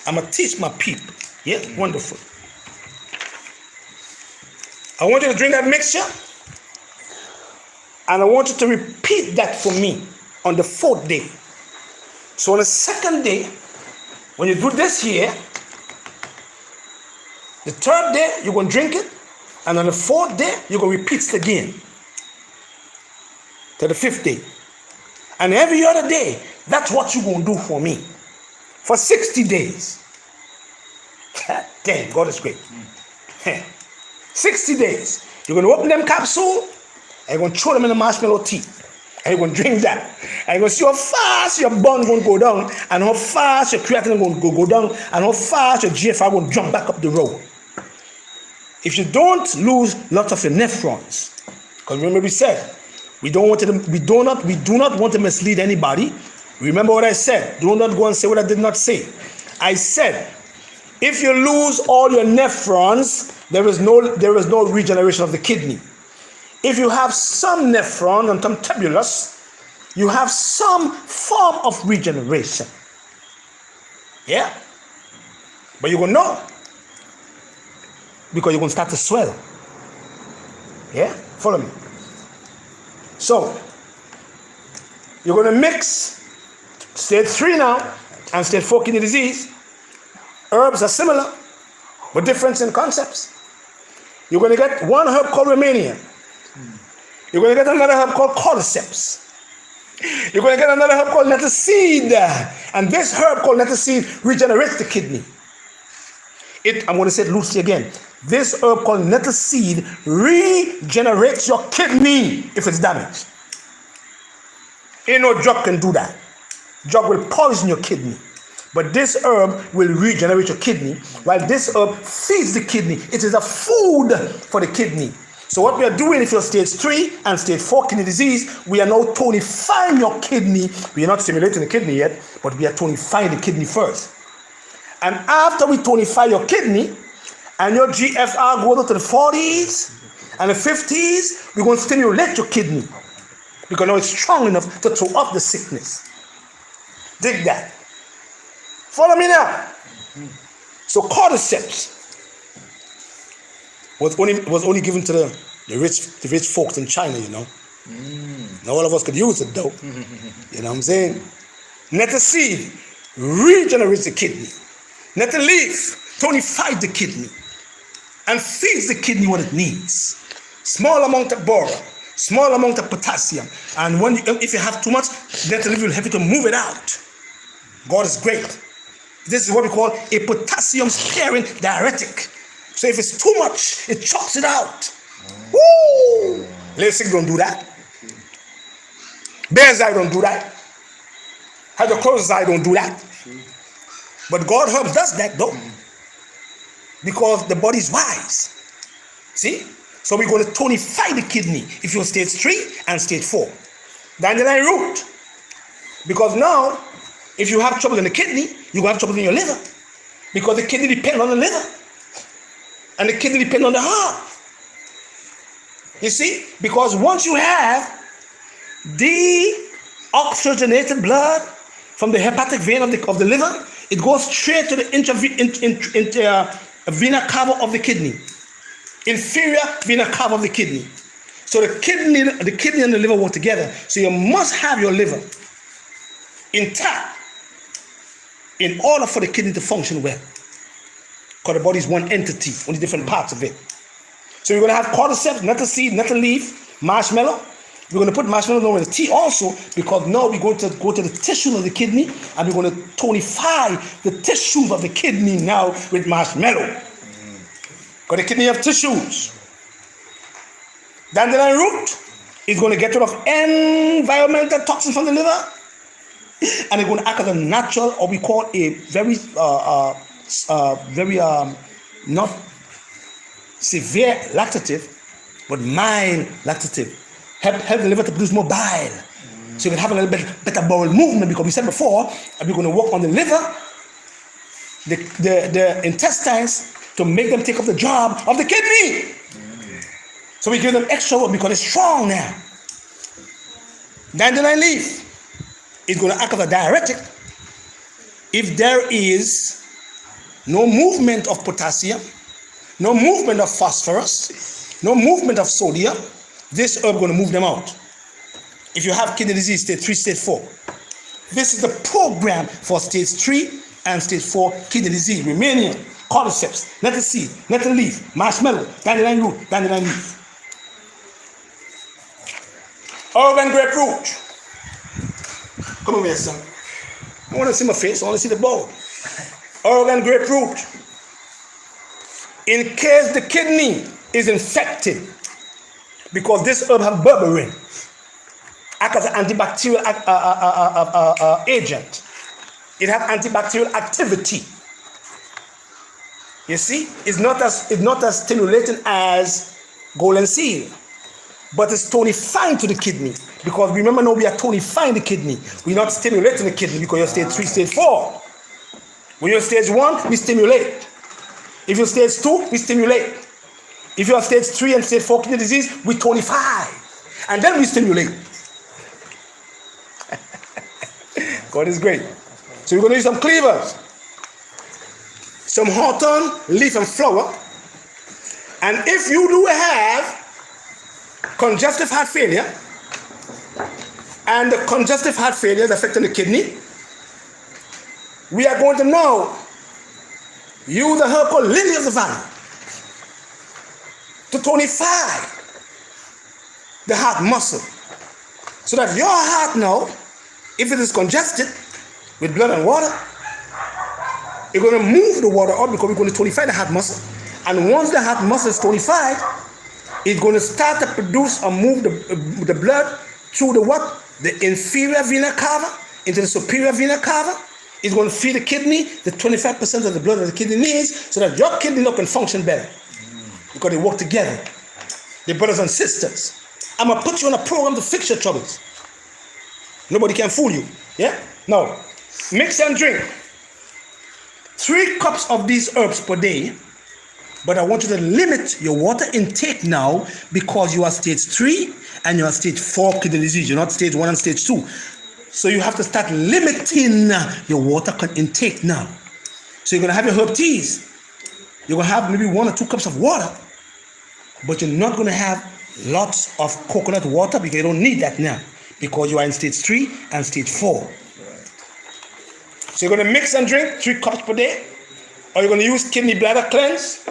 I'm going to teach my people. Yeah, wonderful. I want you to drink that mixture And I want you to repeat that for me on the 4th day. So on the 2nd day, when you do this here, the 3rd day, you're going to drink it. And on the 4th day, you're going to repeat it again. To the 5th day. And every other day, that's what you're going to do for me. For 60 days. God damn, God is great. 60 days. You're going to open them capsules, and you're going to throw them in the marshmallow tea. And you're going to drink that. And you're going to see how fast your bun going to go down, and how fast your creatinine going to go down, and how fast your GFR going to jump back up the road. If you don't lose lots of your nephrons, because remember we said, we do not want to mislead anybody. Remember what I said. Do not go and say what I did not say. I said, if you lose all your nephrons, there is no regeneration of the kidney. If you have some nephron and some tabulus, you have some form of regeneration. Yeah? But you're going to know. Because you're going to start to swell. Yeah? Follow me. So, you're going to mix stage 3 now and stage 4 kidney disease. Herbs are similar, but different in concepts. You're going to get one herb called Romania. You're going to get another herb called cordyceps. You're going to get another herb called nettle seed. And this herb called nettle seed regenerates the kidney. I'm going to say it loosely again. This herb called nettle seed regenerates your kidney if it's damaged. Ain't no drug can do that. Drug will poison your kidney. But this herb will regenerate your kidney, while this herb feeds the kidney. It is a food for the kidney. So what we are doing, if you're stage 3 and stage 4 kidney disease, we are now tonifying your kidney. We are not stimulating the kidney yet, but we are tonifying the kidney first. And after we tonify your kidney, and your GFR goes up to the 40s and the 50s, we're going to stimulate your kidney. Because now it's strong enough to throw off the sickness. Dig that. Follow me now. So cordyceps was only given to the rich folks in China, you know. Now all of us could use it though. You know what I'm saying? Nettle seed regenerates the kidney. Nettle leaf tonifies the kidney and feeds the kidney what it needs. Small amount of boron, small amount of potassium, and if you have too much, nettle leaf will help you to move it out. God is great. This is what we call a potassium sparing diuretic. So if it's too much, it chokes it out. Woo! Lasix don't do that. Bear's eye don't do that. Hydrochloride don't do that. But God herbs does that though. Because the body is wise. See? So we're going to tonify the kidney if you're stage 3 and stage 4. Dandelion root. Because now, if you have trouble in the kidney, you're going to have trouble in your liver. Because the kidney depends on the liver. And the kidney depends on the heart. You see? Because once you have deoxygenated blood from the hepatic vein of the liver, it goes straight to the vena cava of the kidney. Inferior vena cava of the kidney. So the kidney and the liver work together. So you must have your liver intact in order for the kidney to function well. Because the body is one entity, only different parts of it. So you're going to have cordyceps, nettle seed, nettle leaf, marshmallow. We're going to put marshmallow in the tea also, because now we're going to go to the tissue of the kidney and we're going to tonify the tissues of the kidney now with marshmallow. Because the kidney have tissues. Dandelion root is going to get rid of environmental toxins from the liver, and it's going to act as a natural, or we call a very not severe laxative, but mild laxative. Help the liver to produce more bile. So you can have a little bit better bowel movement, because we said before, we're going to work on the liver, the intestines, to make them take up the job of the kidney. So we give them extra work because it's strong now. Dandelion leaf is going to act as a diuretic. If there is no movement of potassium, no movement of phosphorus, no movement of sodium, this herb is going to move them out. if you have kidney disease, stage 3, stage 4. This is the program for stage 3 and stage 4 kidney disease. Romanian, cordyceps, nettle seed, nettle leaf, marshmallow, dandelion root, dandelion leaf. Oregon grapefruit. Come over here, son. I want to see my face. I want to see the bowl. Oregon grapefruit. In case the kidney is infected, because this herb has berberine, acts as an antibacterial agent. It has antibacterial activity. You see, it's not as stimulating as golden seal, but it's tonifying to the kidney. Because remember now, we are tonifying the kidney. We're not stimulating the kidney because you're stage 3, stage 4. When you're stage 1, we stimulate. If you're stage 2, we stimulate. If you're stage 3 and stage 4 kidney disease, we tonify. And then we stimulate. God is great. So we're going to use some cleavers, some hawthorn leaf and flower. And if you do have congestive heart failure, and the congestive heart failure is affecting the kidney, we are going to now use the herb called lily of the valley to tonify the heart muscle, so that your heart now, if it is congested with blood and water, it's going to move the water up, because we're going to tonify the heart muscle. And once the heart muscle is tonified, it's going to start to produce and move the blood through the what? The inferior vena cava into the superior vena cava. It's going to feed the kidney the 25% of the blood that the kidney needs, so that your kidney now can function better. Because they work together. They're brothers and sisters. I'm going to put you on a program to fix your troubles. Nobody can fool you. Yeah? Now, mix and drink 3 cups of these herbs per day. But I want you to limit your water intake now, because you are stage 3 and you are stage 4 kidney disease. You're not stage 1 and stage 2. So you have to start limiting your water intake now. So you're going to have your herb teas. You're going to have maybe 1 or 2 cups of water. But you're not going to have lots of coconut water, because you don't need that now, because you are in stage 3 and stage 4. So you're going to mix and drink 3 cups per day. Or you're going to use kidney bladder cleanse.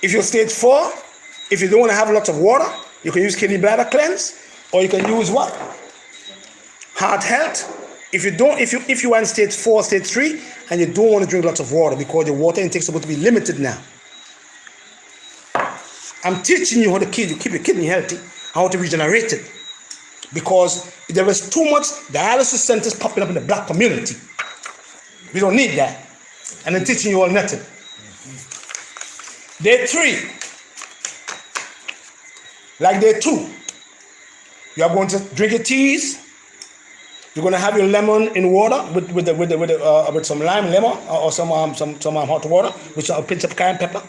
If you're stage 4, if you don't want to have lots of water, you can use kidney bladder cleanse. Or you can use what? Heart health. If you are in stage 4, stage 3, and you don't want to drink lots of water, because your water intake is supposed to be limited now. I'm teaching you how to keep your kidney healthy, how to regenerate it. Because there is too much dialysis centers popping up in the black community. We don't need that. And I'm teaching you all nothing. Day 3, like day 2, you are going to drink your teas. You're going to have your lemon in water with some lime lemon, or some hot water, which a pinch of cayenne pepper.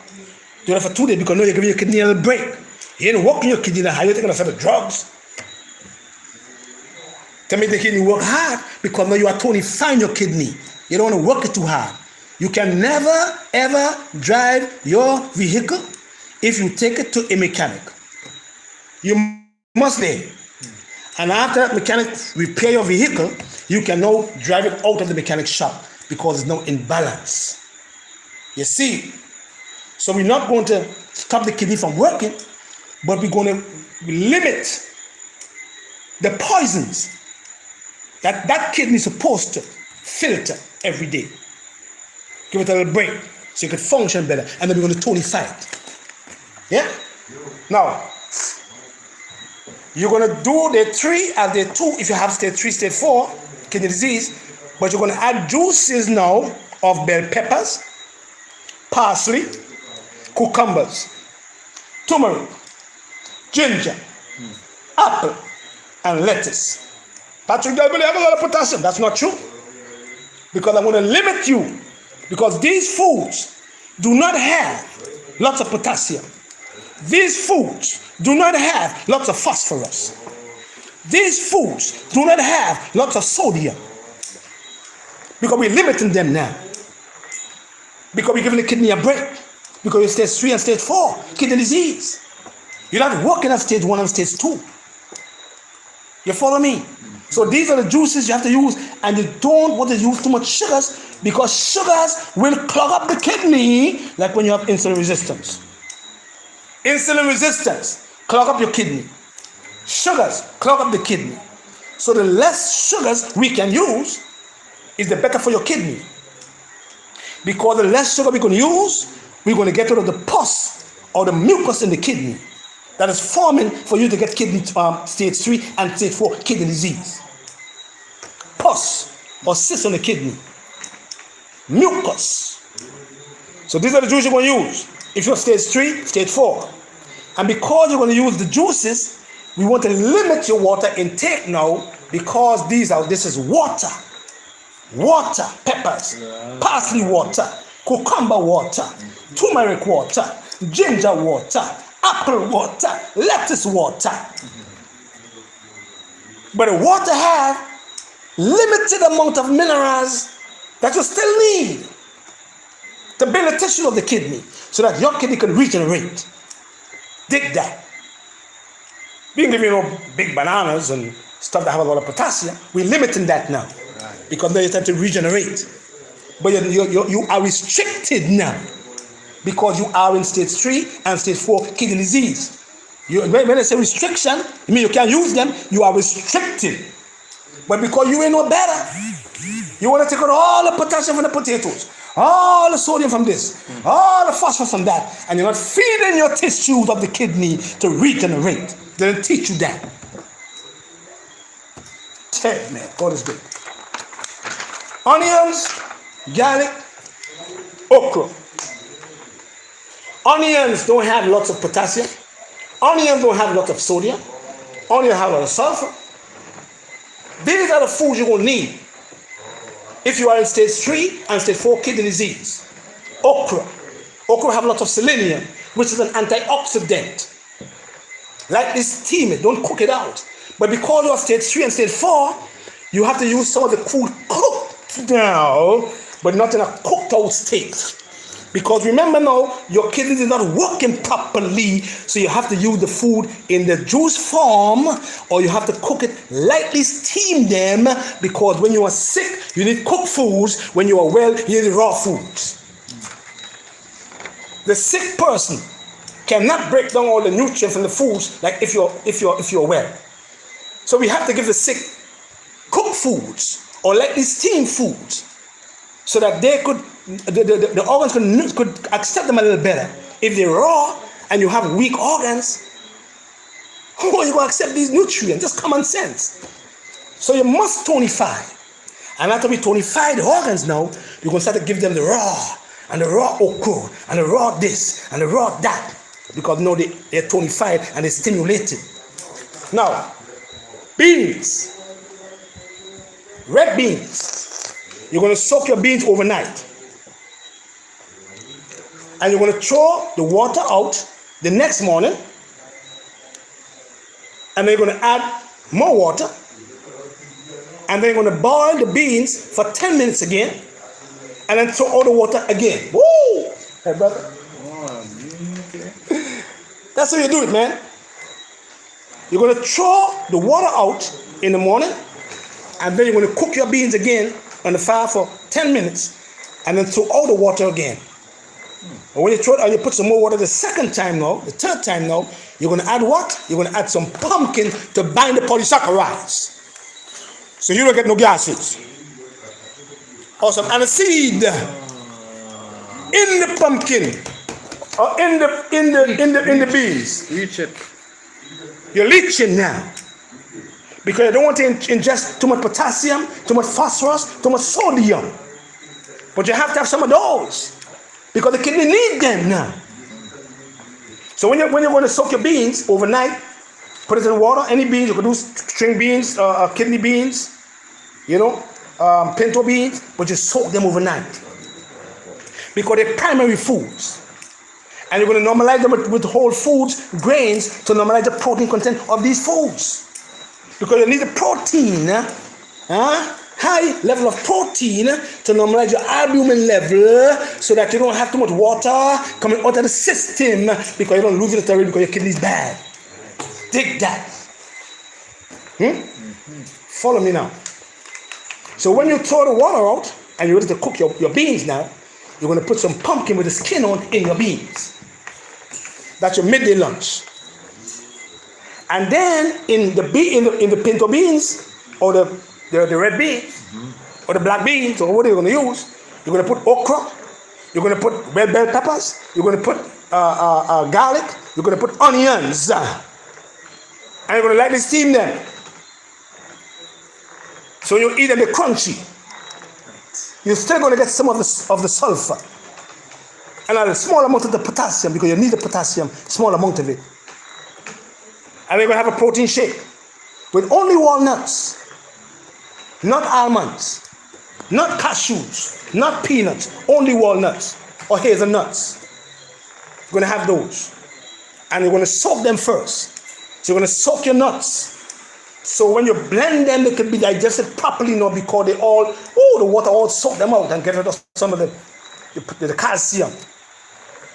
Do that for 2 days, because now you're giving your kidney a little break. You ain't working your kidney now. You're taking a set of drugs to make the kidney work hard, because now you are tonifying your kidney. You don't want to work it too hard. You can never ever drive your vehicle if you take it to a mechanic. You must learn. And after that mechanic repair your vehicle, you can now drive it out of the mechanic shop, because it's now in balance. You see? So we're not going to stop the kidney from working, but we're going to limit the poisons that kidney is supposed to filter every day. Give it a little break so you can function better, and then we're going to tonify it. Yeah? Now, you're going to do day 3 and day 2 if you have stage 3, stage 4 kidney disease, but you're going to add juices now of bell peppers, parsley, cucumbers, turmeric, ginger, apple, and lettuce. Patrick Delbelly have a lot of potassium. That's not true. Because I'm going to limit you. Because these foods do not have lots of potassium. These foods do not have lots of phosphorus. These foods do not have lots of sodium. Because we're limiting them now. Because we're giving the kidney a break. Because you're stage 3 and stage 4 kidney disease. You're not working at stage 1 and stage 2. You follow me? So these are the juices you have to use, and you don't want to use too much sugars because sugars will clog up the kidney, like when you have insulin resistance. Insulin resistance clog up your kidney. Sugars clog up the kidney. So the less sugars we can use is the better for your kidney. Because the less sugar we can use, we're going to get rid of the pus or the mucus in the kidney that is forming for you to get kidney stage 3 and stage 4 kidney disease. Pus or cyst on the kidney. Mucus. So these are the juices you're going to use. If you're stage 3, stage 4. And because you're going to use the juices, we want to limit your water intake now because this is water. Water, peppers, parsley water, cucumber water, turmeric water, ginger water, apple water, lettuce water. But the water have limited amount of minerals that you still need to build the tissue of the kidney so that your kidney can regenerate. Dig that. We can give you big bananas and stuff that have a lot of potassium. We're limiting that now because now you have to regenerate. But you are restricted now because you are in stage 3 and stage 4 kidney disease. When I say restriction, I mean you can't use them. You are restricted. But because you ain't no better, you want to take out all the potassium from the potatoes, all the sodium from this, all the phosphorus from that, and you're not feeding your tissues of the kidney to regenerate. They didn't teach you that. Tell man, God is good. Onions, garlic, okra. Onions don't have lots of potassium. Onions don't have lots of sodium. Onions have a lot of sulfur. These are the foods you're going to need if you are in stage 3 and stage 4 kidney disease. Okra. Okra have a lot of selenium, which is an antioxidant. Like this, steam it, don't cook it out. But because you are stage 3 and stage 4, you have to use some of the food cooked now, but not in a cooked out state. Because remember now, your kidneys is not working properly, so you have to use the food in the juice form, or you have to cook it, lightly steam them, because when you are sick, you need cooked foods. When you are well, you need raw foods. The sick person cannot break down all the nutrients from the foods like if you're well. So we have to give the sick cooked foods or lightly steamed foods so that they could the organs could accept them a little better. If they're raw and you have weak organs, how are you going to accept these nutrients? Just common sense. So you must tonify. And after we tonify the organs now, you're going to start to give them the raw and the raw okra and the raw this and the raw that. Because now they're tonified and they're stimulated. Now, beans. Red beans. You're going to soak your beans overnight. And you're going to throw the water out the next morning. And then you're going to add more water. And then you're going to boil the beans for 10 minutes again. And then throw all the water again. Woo! Hey, brother. That's how you do it, man. You're going to throw the water out in the morning. And then you're going to cook your beans again on the fire for 10 minutes. And then throw all the water again. And when you throw it out, you put some more water the second time now, the third time now, you're going to add what? You're going to add some pumpkin to bind the polysaccharides. So you don't get no gases. Or some aniseed in the pumpkin or in the beans. Leach it. You're leaching now. Because you don't want to ingest too much potassium, too much phosphorus, too much sodium. But you have to have some of those. Because the kidney need them now. So when you're going to soak your beans overnight, put it in water. Any beans, you can do string beans, kidney beans, pinto beans, but you soak them overnight. Because they're primary foods. And you're going to normalize them with whole foods, grains, to normalize the protein content of these foods. Because you need the protein, high level of protein to normalize your albumin level so that you don't have too much water coming out of the system because you don't lose it already because your kidney is bad. Dig that. Follow me now. So when you throw the water out and you're ready to cook your beans now, you're going to put some pumpkin with the skin on in your beans. That's your midday lunch. And then in the pinto beans or the red beans or the black beans or what you're going to use, you're going to put okra, you're going to put red bell peppers, you're going to put garlic, you're going to put onions, and you're going to lightly steam them. So you eat them, they're crunchy. You're still going to get some of the sulfur and a small amount of the potassium, because you need the potassium, small amount of it. And we're going to have a protein shake with only walnuts, not almonds, not cashews, not peanuts, only walnuts or hazelnuts. You're going to have those. And you're going to soak them first. So you're going to soak your nuts. So when you blend them, they can be digested properly, not because the water all soak them out and get rid of some of the calcium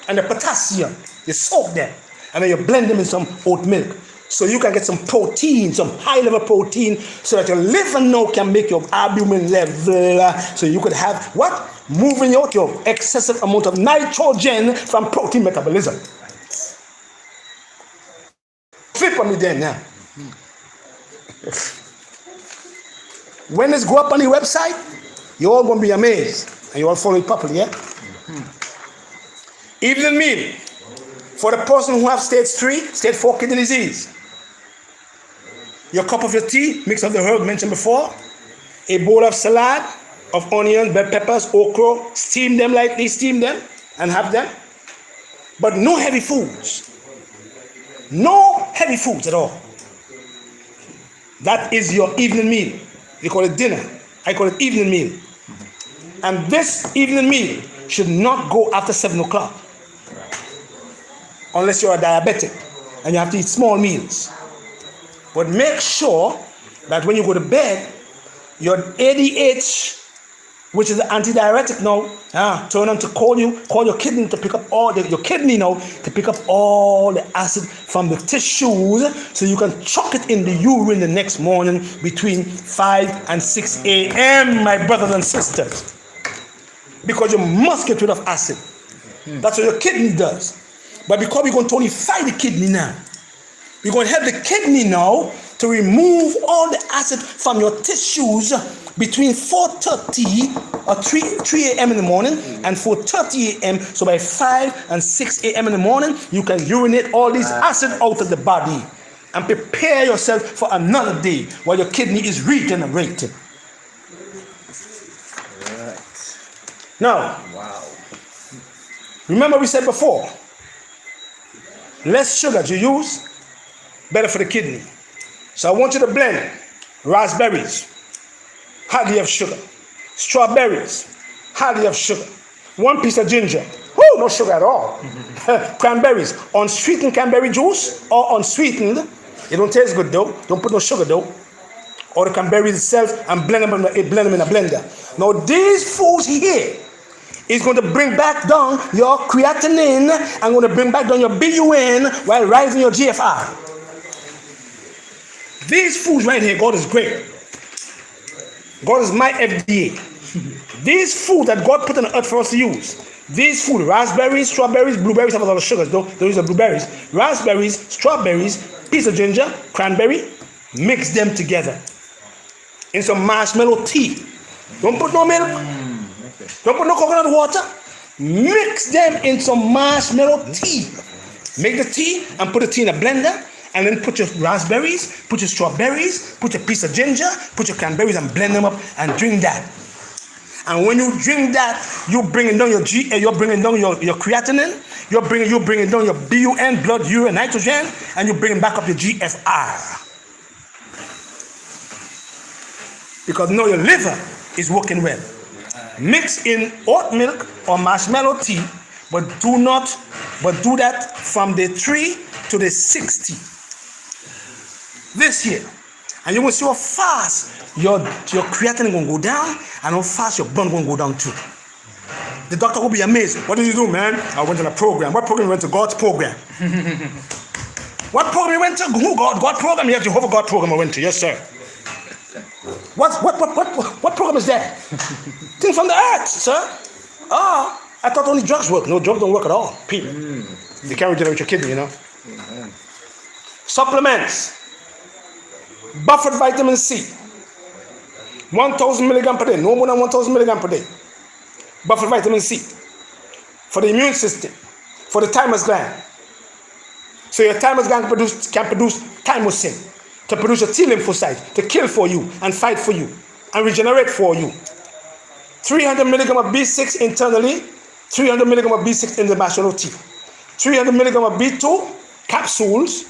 and the potassium. You soak them and then you blend them in some oat milk. So you can get some protein, some high-level protein, so that your liver now can make your albumin level. So you could have what? Moving out your excessive amount of nitrogen from protein metabolism. Flip on me then now. When this go up on the website, you're all going to be amazed. And you all follow it properly, yeah? Evening meal for the person who have stage 3, stage 4 kidney disease. Your cup of your tea, mix of the herb mentioned before, a bowl of salad, of onions, bell peppers, okra, steam them lightly, steam them and have them. But no heavy foods. No heavy foods at all. That is your evening meal. You call it dinner. I call it evening meal. And this evening meal should not go after 7 o'clock. Unless you're a diabetic and you have to eat small meals. But make sure that when you go to bed, your ADH, which is the antidiuretic now, turn on to call your kidney to pick up all the acid from the tissues, so you can chuck it in the urine the next morning between 5 and 6 a.m., my brothers and sisters. Because you must get rid of acid. That's what your kidney does. But because we're going to tonify the kidney now, we're going to help the kidney now to remove all the acid from your tissues between 4:30 or 3 a.m. in the morning and 4:30 a.m. So by 5 and 6 a.m. in the morning, you can urinate all this acid out of the body and prepare yourself for another day while your kidney is regenerated. Now, remember we said before, less sugar you use, better for the kidney. So I want you to blend raspberries, hardly have sugar. Strawberries, hardly have sugar. 1 piece of ginger, no sugar at all. Cranberries, unsweetened cranberry juice or unsweetened. It don't taste good though. Don't put no sugar though. Or the cranberries itself and blend them in a blender. Now these foods here is going to bring back down your creatinine and going to bring back down your BUN while rising your GFR. These foods right here, God is great. God is my FDA. These food that God put on the earth for us to use. These food, raspberries, strawberries, blueberries have a lot of sugars though. Those are blueberries. Raspberries, strawberries, piece of ginger, cranberry, mix them together in some marshmallow tea. Don't put no milk. Don't put no coconut water. Mix them in some marshmallow tea. Make the tea and put the tea in a blender. And then put your raspberries, put your strawberries, put your piece of ginger, put your cranberries and blend them up and drink that. And when you drink that, you're bringing down your creatinine, you're bringing down your BUN, blood, urine, nitrogen, and you're bringing back up your GFR. Because now your liver is working well. Mix in oat milk or marshmallow tea, but do that from day 3 to day 60. This year, and you will see how fast your creatinine going to go down and how fast your blood going to go down too. The doctor will be amazed. What did you do, man? I went on a program. What program? I went to God's program. What program you went to? Who God program? Yes, Jehovah God program I went to. Yes, sir. What program is that? Thing from the earth, sir. I thought only drugs work. No, drugs don't work at all. Period. They can't regenerate your kidney, you know. Supplements. Buffered vitamin C. 1,000 milligram per day. No more than 1,000 milligram per day. Buffered vitamin C. For the immune system. For the thymus gland. So your thymus gland can produce thymosin. To produce a T lymphocyte. To kill for you and fight for you. And regenerate for you. 300 milligram of B6 internally. 300 milligram of B6 in the masculine T. 300 milligram of B2 capsules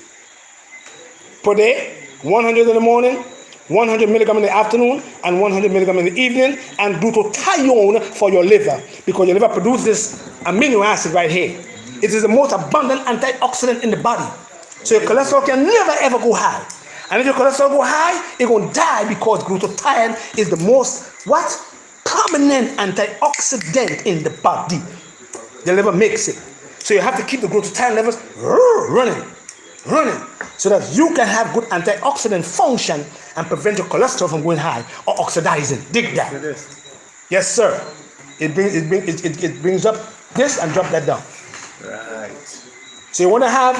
per day. 100 in the morning, 100 milligram in the afternoon, and 100 milligram in the evening, and glutathione for your liver, because your liver produces this amino acid right here. It is the most abundant antioxidant in the body. So your cholesterol can never ever go high. And if your cholesterol go high, it's going to die, because glutathione is the most, prominent antioxidant in the body. The liver makes it. So you have to keep the glutathione levels running, so that you can have good antioxidant function and prevent your cholesterol from going high or oxidizing. Dig that. Yes, sir. It brings up this and drop that down. Right. So you want to have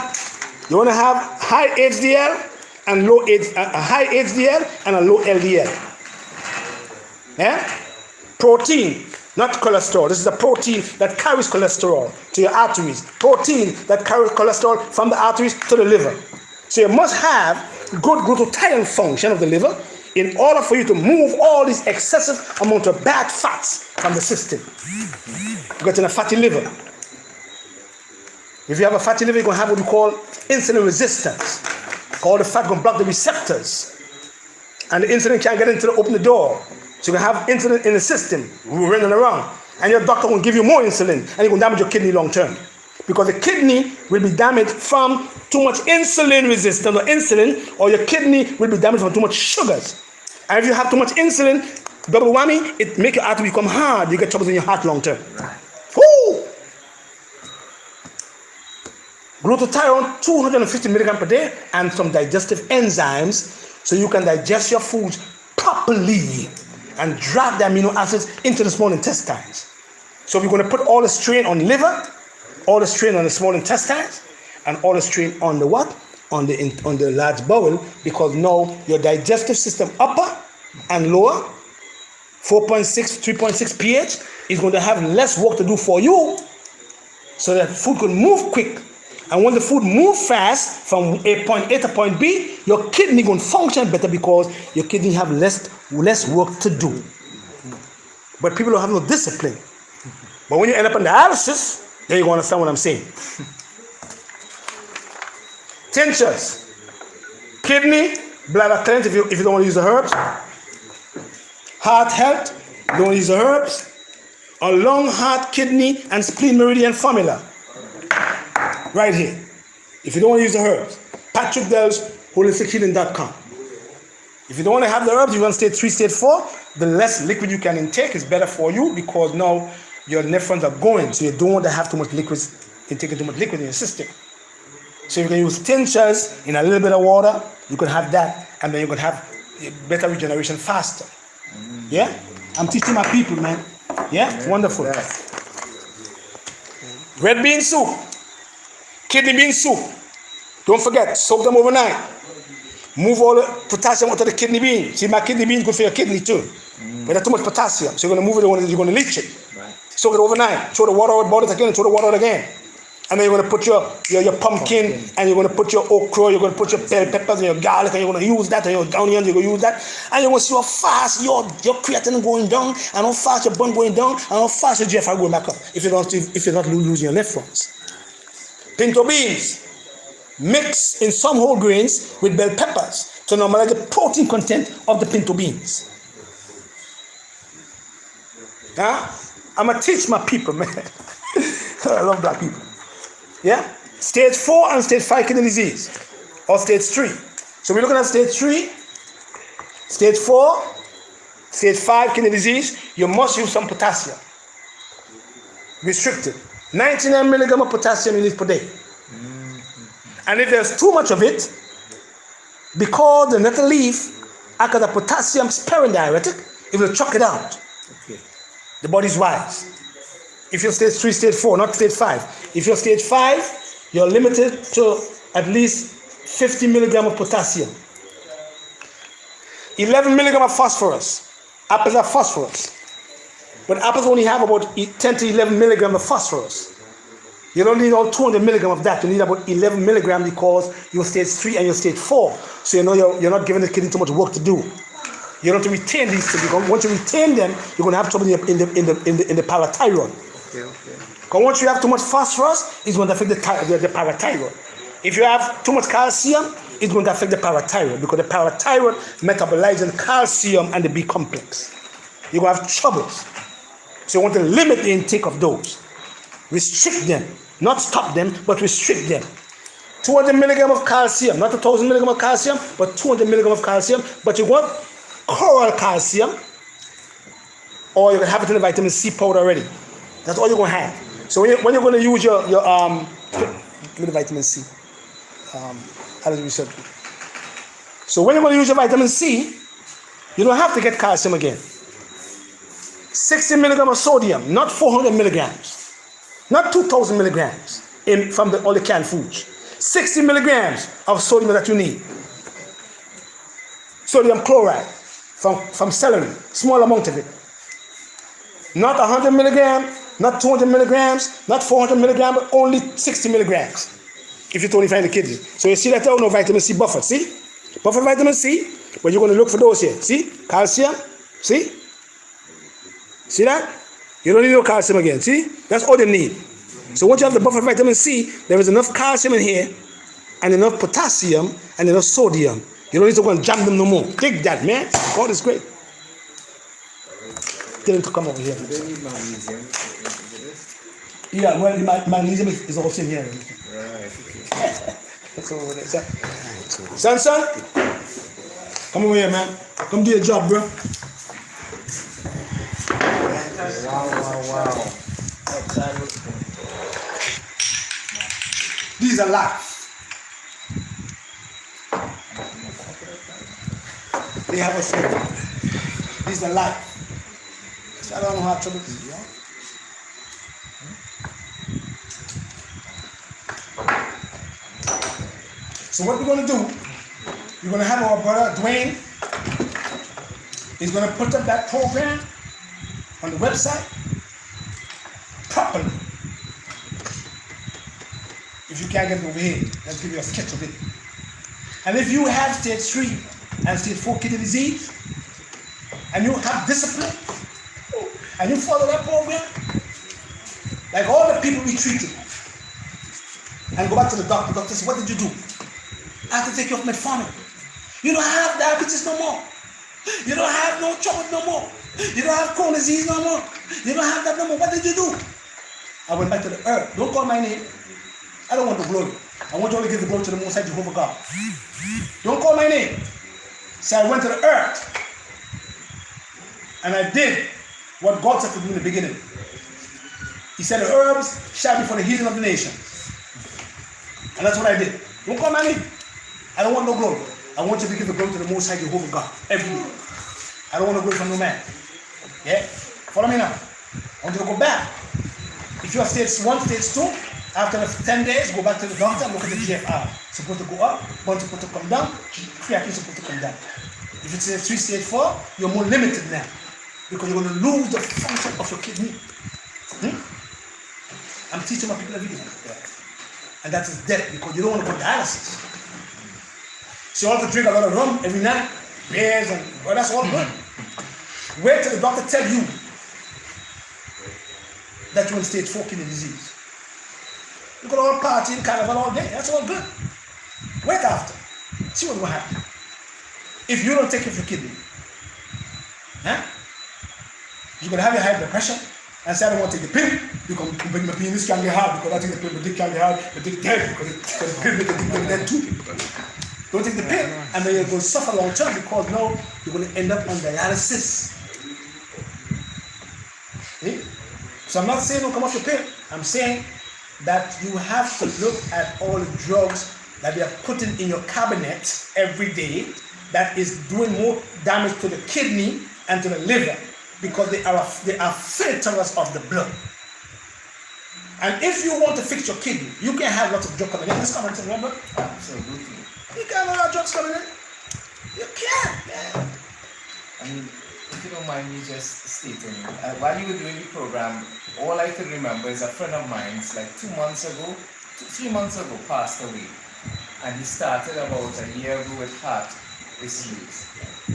high HDL and low high HDL and a low LDL. Yeah? Protein, not cholesterol. This is a protein that carries cholesterol to your arteries. Protein that carries cholesterol from the arteries to the liver. So you must have good glutathione function of the liver in order for you to move all these excessive amount of bad fats from the system. You get in a fatty liver. If you have a fatty liver, you're going to have what we call insulin resistance. All the fat going to block the receptors. And the insulin can't get into open the door. So you can have insulin in the system running around. And your doctor will give you more insulin. And you're going to damage your kidney long term. Because the kidney will be damaged from too much insulin resistance or insulin, or your kidney will be damaged from too much sugars. And if you have too much insulin, double whammy, it makes your artery become hard. You get troubles in your heart long term. Right. Woo! Glutathione, 250 milligrams per day, and some digestive enzymes, so you can digest your foods properly and drag the amino acids into the small intestines. So we're going to put all the strain on liver, all the strain on the small intestines, and all the strain on the what? On the large bowel, because now your digestive system, upper and lower, 4.6, 3.6 pH, is going to have less work to do for you, so that food can move quick. And when the food moves fast from point A to point B, your kidney going to function better, because your kidney have less work to do. But people don't have no discipline. But when you end up in dialysis, then you're going to understand what I'm saying. Tinctures. Kidney, bladder cleanse if you don't want to use the herbs. Heart health, you don't want to use the herbs. A lung, heart, kidney, and spleen meridian formula. Right here. If you don't want to use the herbs. Patrick Dells, holistichealing.com. If you don't want to have the herbs, you want stage 3, stage 4, the less liquid you can intake is better for you, because now your nephrons are going, so you don't want to have too much liquids, taking too much liquid in your system. So you can use tinctures in a little bit of water, you can have that, and then you can have better regeneration faster. Yeah? I'm teaching my people, man. Yeah? Wonderful. Red bean soup. Kidney bean soup. Don't forget, soak them overnight. Move all the potassium out of the kidney bean. See, my kidney bean is good for your kidney too. But there's too much potassium, so you're going to move it, you're going to leach it. Right. Soak it overnight. Throw the water out, boil it again, and throw the water out again. And then you're going to put your pumpkin, and you're going to put your okra, you're going to put your bell peppers and your garlic, and you're going to use that, and your onions, you're going to use that. And you're going to see how fast your creatine going down, and how fast your bone going down, and how fast your GFR going back up, if you're not losing your nephrons. Pinto beans. Mix in some whole grains with bell peppers to normalize the protein content of the pinto beans. I'm going to teach my people, man. I love black people. Yeah? Stage 4 and stage 5 kidney disease. Or stage 3. So we're looking at stage 3, stage 4, stage 5 kidney disease. You must use some potassium. Restricted. 99 milligram of potassium you need per day. And if there's too much of it, because the nettle leaf acts as a potassium sparing diuretic, it will chuck it out. Okay. The body's wise. If you're stage 3, stage 4, not stage 5. If you're stage 5, you're limited to at least 50 milligrams of potassium. 11 milligrams of phosphorus. Apples have phosphorus. But apples only have about 10 to 11 milligrams of phosphorus. You don't need all 200 milligrams of that. You need about 11 milligrams because you're stage 3 and you're stage 4. So you know you're not giving the kidney too much work to do. You don't have to retain these things. Because once you retain them, you're going to have trouble in the parathyroid. Okay. Because once you have too much phosphorus, it's going to affect the parathyroid. If you have too much calcium, it's going to affect the parathyroid because the parathyroid metabolizes calcium and the B complex. You're going to have troubles. So you want to limit the intake of those. Restrict them. Not stop them, but restrict them. 200 milligrams of calcium, not 1,000 milligrams of calcium, but 200 milligrams of calcium. But you want coral calcium, or you can have it in the vitamin C powder already. That's all you're going to have. So when you're going to use your give me the vitamin C. How does it research? So when you're going to use your vitamin C, you don't have to get calcium again. 60 milligrams of sodium, not 400 milligrams. Not 2,000 milligrams from all the canned foods. 60 milligrams of sodium that you need. Sodium chloride from celery, small amount of it. Not 100 milligrams, not 200 milligrams, not 400 milligrams, but only 60 milligrams. If you only find the kidney. So you see that there are no vitamin C buffer, see? Buffer vitamin C, but you're going to look for those here. See? Calcium, see? See that? You don't need no calcium again, see? That's all you need. So once you have the buffer vitamin C, there is enough calcium in here, and enough potassium, and enough sodium. You don't need to go and jam them no more. Take that, man. God is great. Tell him to come over here. Do they need magnesium? Yeah, well, magnesium is also in here. Right, okay. That's over there. Son, come over here, man. Come do your job, bro. Wow. These are life. They have a soul. These are life. So I don't know how trouble this is, yeah? So what we're going to do, we're going to have our brother Dwayne. He's going to put up that program on the website properly. If you can't get it over here, let's give you a sketch of it. And if you have stage 3 and stage 4 kidney disease, and you have discipline, and you follow that program, like all the people we treated, and go back to the doctor says, what did you do? I have to take you off metformin. You don't have diabetes no more. You don't have no trouble no more. You don't have Crohn's disease no more. You don't have that no more. What did you do? I went back to the earth. Don't call my name. I don't want the glory. I want you to give the glory to the Most High Jehovah God. Don't call my name. So I went to the earth. And I did what God said to do in the beginning. He said the herbs shall be for the healing of the nations. And that's what I did. Don't call my name. I don't want no glory. I want you to give the glory to the Most High Jehovah God everywhere. I don't want no glory from no man. Yeah? Follow me now. I want you to go back. If you are stage 1, stage 2, after 10 days, go back to the doctor and look at the GFR. It's supposed to go up, one supposed to come down, creatine is supposed to come down. If it's stage 3, stage 4, you're more limited now. Because you're going to lose the function of your kidney. I'm teaching my people every day. And that is death because you don't want to go dialysis. So you have to drink a lot of rum every night, beers, and well, that's all good. Wait till the doctor tell you that you're in stage 4 kidney disease. You could all party in carnival all day, that's all good. Wait after. See what will happen. If you don't take care of your kidney, you're going to have your high blood pressure and say, I don't want to take the pill. You can bring my penis can get hard because I take the pill, my dick can get hard, my dick dead because the pill make the dick get dead too. Don't take the pill and then you're going to suffer long term because now you're going to end up on dialysis. Okay? So I'm not saying don't come off your pill. I'm saying that you have to look at all the drugs that they are putting in your cabinet every day that is doing more damage to the kidney and to the liver because they are filterers of the blood. And if you want to fix your kidney, you can have lots of drugs coming in. This coming in, remember? Absolutely. You can have a lot of drugs coming in. You can, man. I mean, if you don't mind me just stating, while you were doing the program, all I could remember is a friend of mine's, like 3 months ago, passed away. And he started about a year ago with heart issues.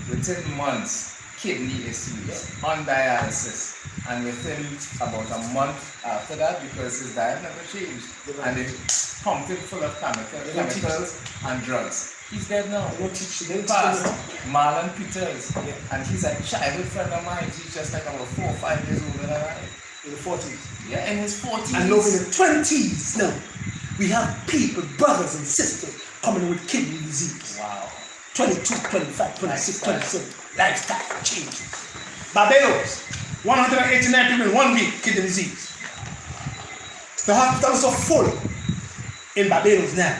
Within months, kidney issues, on dialysis. And within about a month after that, because his diet never changed, and they pumped him full of chemicals and drugs. He's dead now. They passed Marlon Peters, and he's a childhood friend of mine. He's just like about 4 or 5 years older than I. In the 40s. Yeah, in his 40s. And over in the 20s now, we have people, brothers and sisters, coming with kidney disease. Wow. 22, 25, 26, 27. Lifestyle changes. Barbados, 189 people in 1 week, kidney disease. The hospitals are full in Barbados now.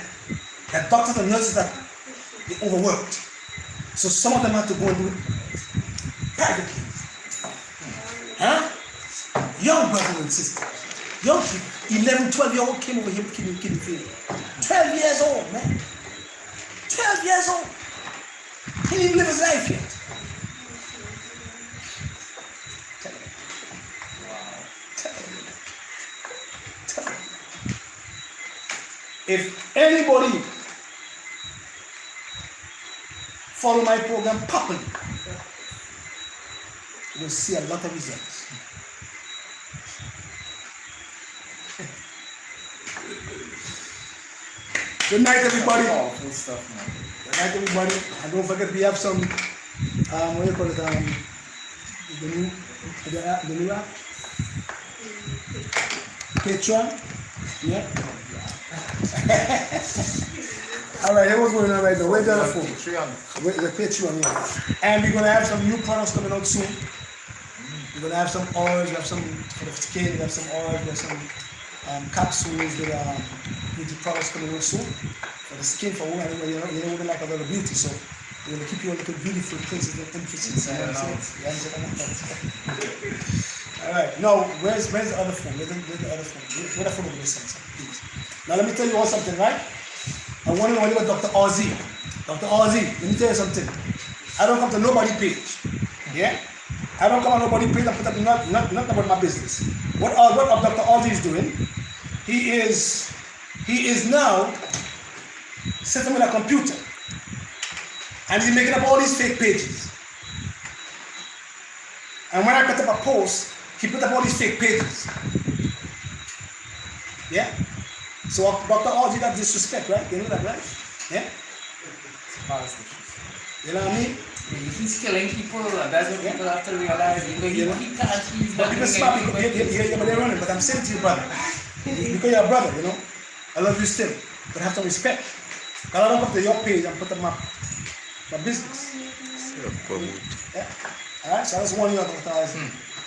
The doctors and nurses are overworked. So some of them have to go and do it privately. Huh? Young brothers and sisters, young people, 11, 12-year-old came over here with kidney failure. 12 years old, man. 12 years old. He didn't even live his life yet. If anybody follow my program properly, you will see a lot of results. Good night, everybody. Powerful stuff, man. Good night, everybody. And don't forget, we have some, what do you call it, the new app? Patreon? Yeah. All right, here's what's going on right now. Where's the other phone? The Patreon, yeah. And we're going to have some new products coming out soon. We're going to have some oils, we have some for the skin, we have some oils, we have some capsules with the products coming out soon. For the skin, for women, you know, women like a lot of beauty, so we're going to keep you looking beautiful places and emphasis. All right, now, where's the other phone? Where's the other phone? Where's the phone of this sensor, please? Now, let me tell you all something, right? I want to know about Dr. Ozzy. Dr. Ozzy, let me tell you something. I don't come to nobody's page. Yeah? I don't come on nobody's page and put up not about my business. What Dr. Ozzy is doing, he is now sitting with a computer and he's making up all these fake pages. And when I put up a post, he put up all these fake pages. Yeah? So Dr. Ozzy, that's disrespect, right? You know that, right? Yeah? You know what I mean? He's killing people, and that's what people have to realize. He can't, he's not people smart, but they're running. But I'm saying to you, brother, because you're a brother, you know, I love you still, but have some respect. Because I don't come to your page and put up my business. Yeah. All right, so I just want you to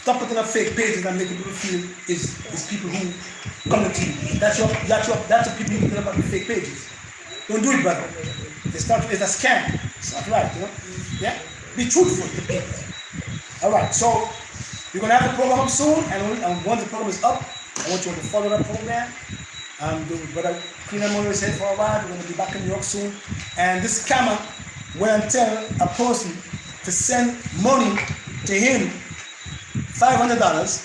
stop putting up fake pages and making people feel is people who come to you. That's your people who put up fake pages. Don't do it, brother. It's a scam. It's not right, you know. Yeah? Be truthful to people. Alright, so we're gonna have the program up soon, and once the program is up, I want you to follow that program. Brother Clean and Monroe said for a while, we're gonna be back in New York soon. And this scammer went and tell a person to send money to him, $500,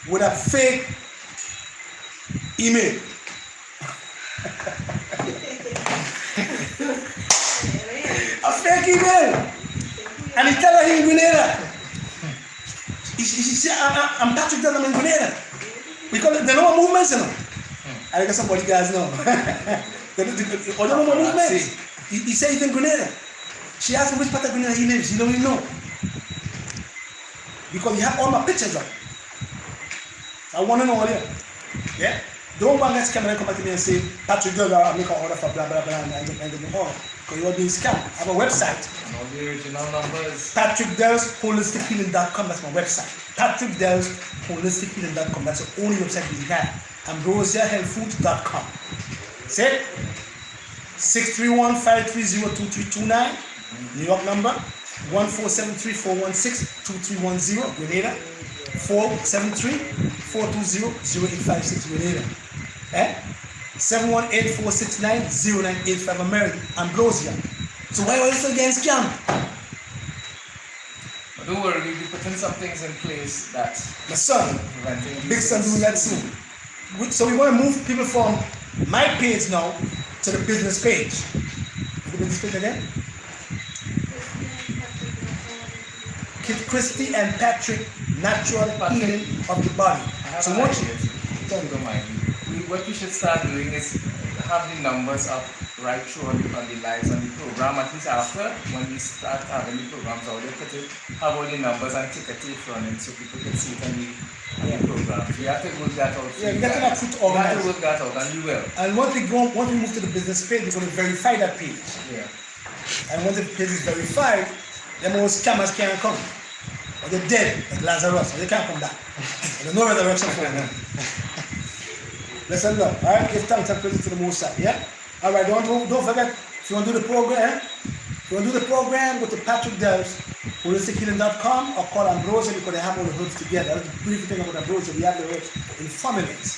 with a fake email. A fake email. And he tell her he in Grenada. He said, I'm Patrick Dunn, I'm in Grenada. Because they know what movements, you know. I guess somebody guys know. They don't know what movements. He said he's in Grenada. She asked him which part of Grenada he lives. He don't even know. Because he have all my pictures up. I want to know all here. Yeah? Don't go and get scammed and come back to me and say, Patrick Dunn, I'll make an order for blah, blah, blah, and get the order. Because you're being scammed. I have a website. And all the original numbers. PatrickDellsHolisticHealing.com, that's my website. PatrickDellsHolisticHealing.com, that's the only website we have. AmbrosiaHealthFoods.com. That's it. 631-530-2329. New York number 1-473-416-2310. Grenada 473-420-0856. Grenada. 718-469-0985 America. Ambrosia. So why are you still getting scammed? But don't worry, we'll be putting some things in place that My son, preventing big son doing that soon. So we want to move people from my page now to the business page. The business page again? Christy and Patrick, natural healing of the body. So what you don't mind. What we should start doing is have the numbers up right through on the lives on the program. At least after, when we start having the programs out there, have all the numbers and take a tape from it so people can see it on the program. We have to work that out. Yeah, we have to work that out, and we will. And once we move to the business page, we're going to verify that page. Yeah. And once the page is verified, then most scammers can't come. Or they're dead, like Lazarus, or they can't come back. There's no resurrection for them. Listen up, alright? Give thanks and praise to the Most High, yeah? Alright, don't forget, if you want to do the program, go to Patrick Delves, holistichealing.com, or call Ambrosia because they have all the herbs together. That's the beautiful thing about Ambrosia, we have the herbs in formulas.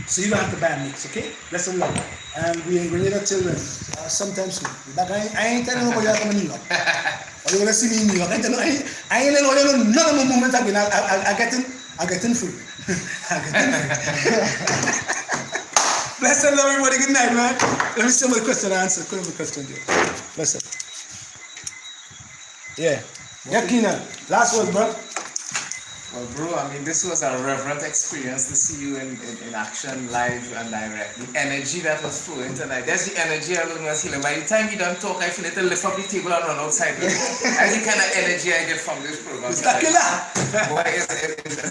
So you don't have to buy a mix, okay? Listen up. And we in Grenada till sometime soon. Back, I ain't telling nobody I'm coming in New York. Or you're gonna see me in New York. I ain't letting you know none of my movements I've been I get in free. Bless and love everybody. Good night, man. Let me see my question and answer. Couldn't be question here. Bless it. Yeah. Yeah, Keenan. Last word, bro. Well, bro, I mean, this was a reverent experience to see you in action, live and direct. The energy that was flowing tonight, that's the energy I was feeling. By the time you done talk, I feel it to lift up the table and run outside. That's the kind of energy I get from this program. It's the killer. Boy, it's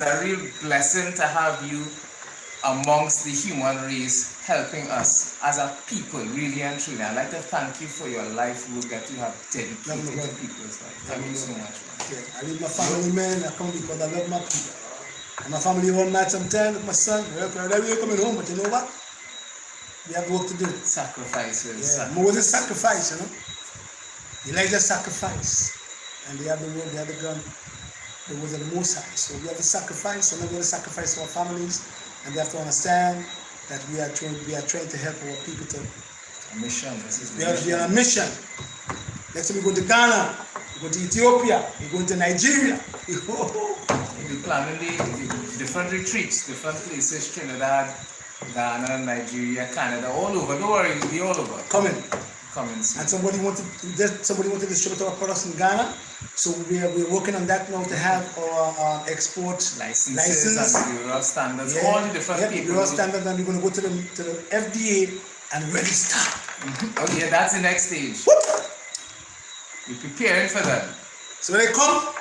a real blessing to have you amongst the human race, helping us as a people, really and truly. I'd like to thank you for your life work that you have dedicated to people's life. Thank you so much, man. I leave my family, man. I come because I love my people. And my family one night sometimes with my son. We're coming home, but you know what? We have work to do. Sacrifices. Yeah, Moses sacrifice, you know. Elijah sacrifice. And they have the word, they have the gun. It was the Most High. So we have to sacrifice, and we're going to sacrifice our families. And they have to understand that we are trying to help our people to. A mission. We are on a mission. Next time we go to Ghana, we go to Ethiopia, we go to Nigeria. We're planning the different retreats, different places, Trinidad, Ghana, Nigeria, Canada, all over. Don't worry, we'll be all over. Coming soon. And somebody wanted to distribute our products in Ghana, so we're working on that now to have our export license and Bureau standards, all the different people. Bureau standards, and we're going to go to the FDA and register. Oh yeah, that's the next stage. Whoop. We're preparing for that. So when they come,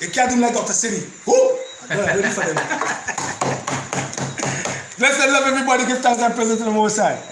they can't do like Dr. City. Whoop! I'm ready for them. Bless and love everybody. Give thanks and praise to the Most High.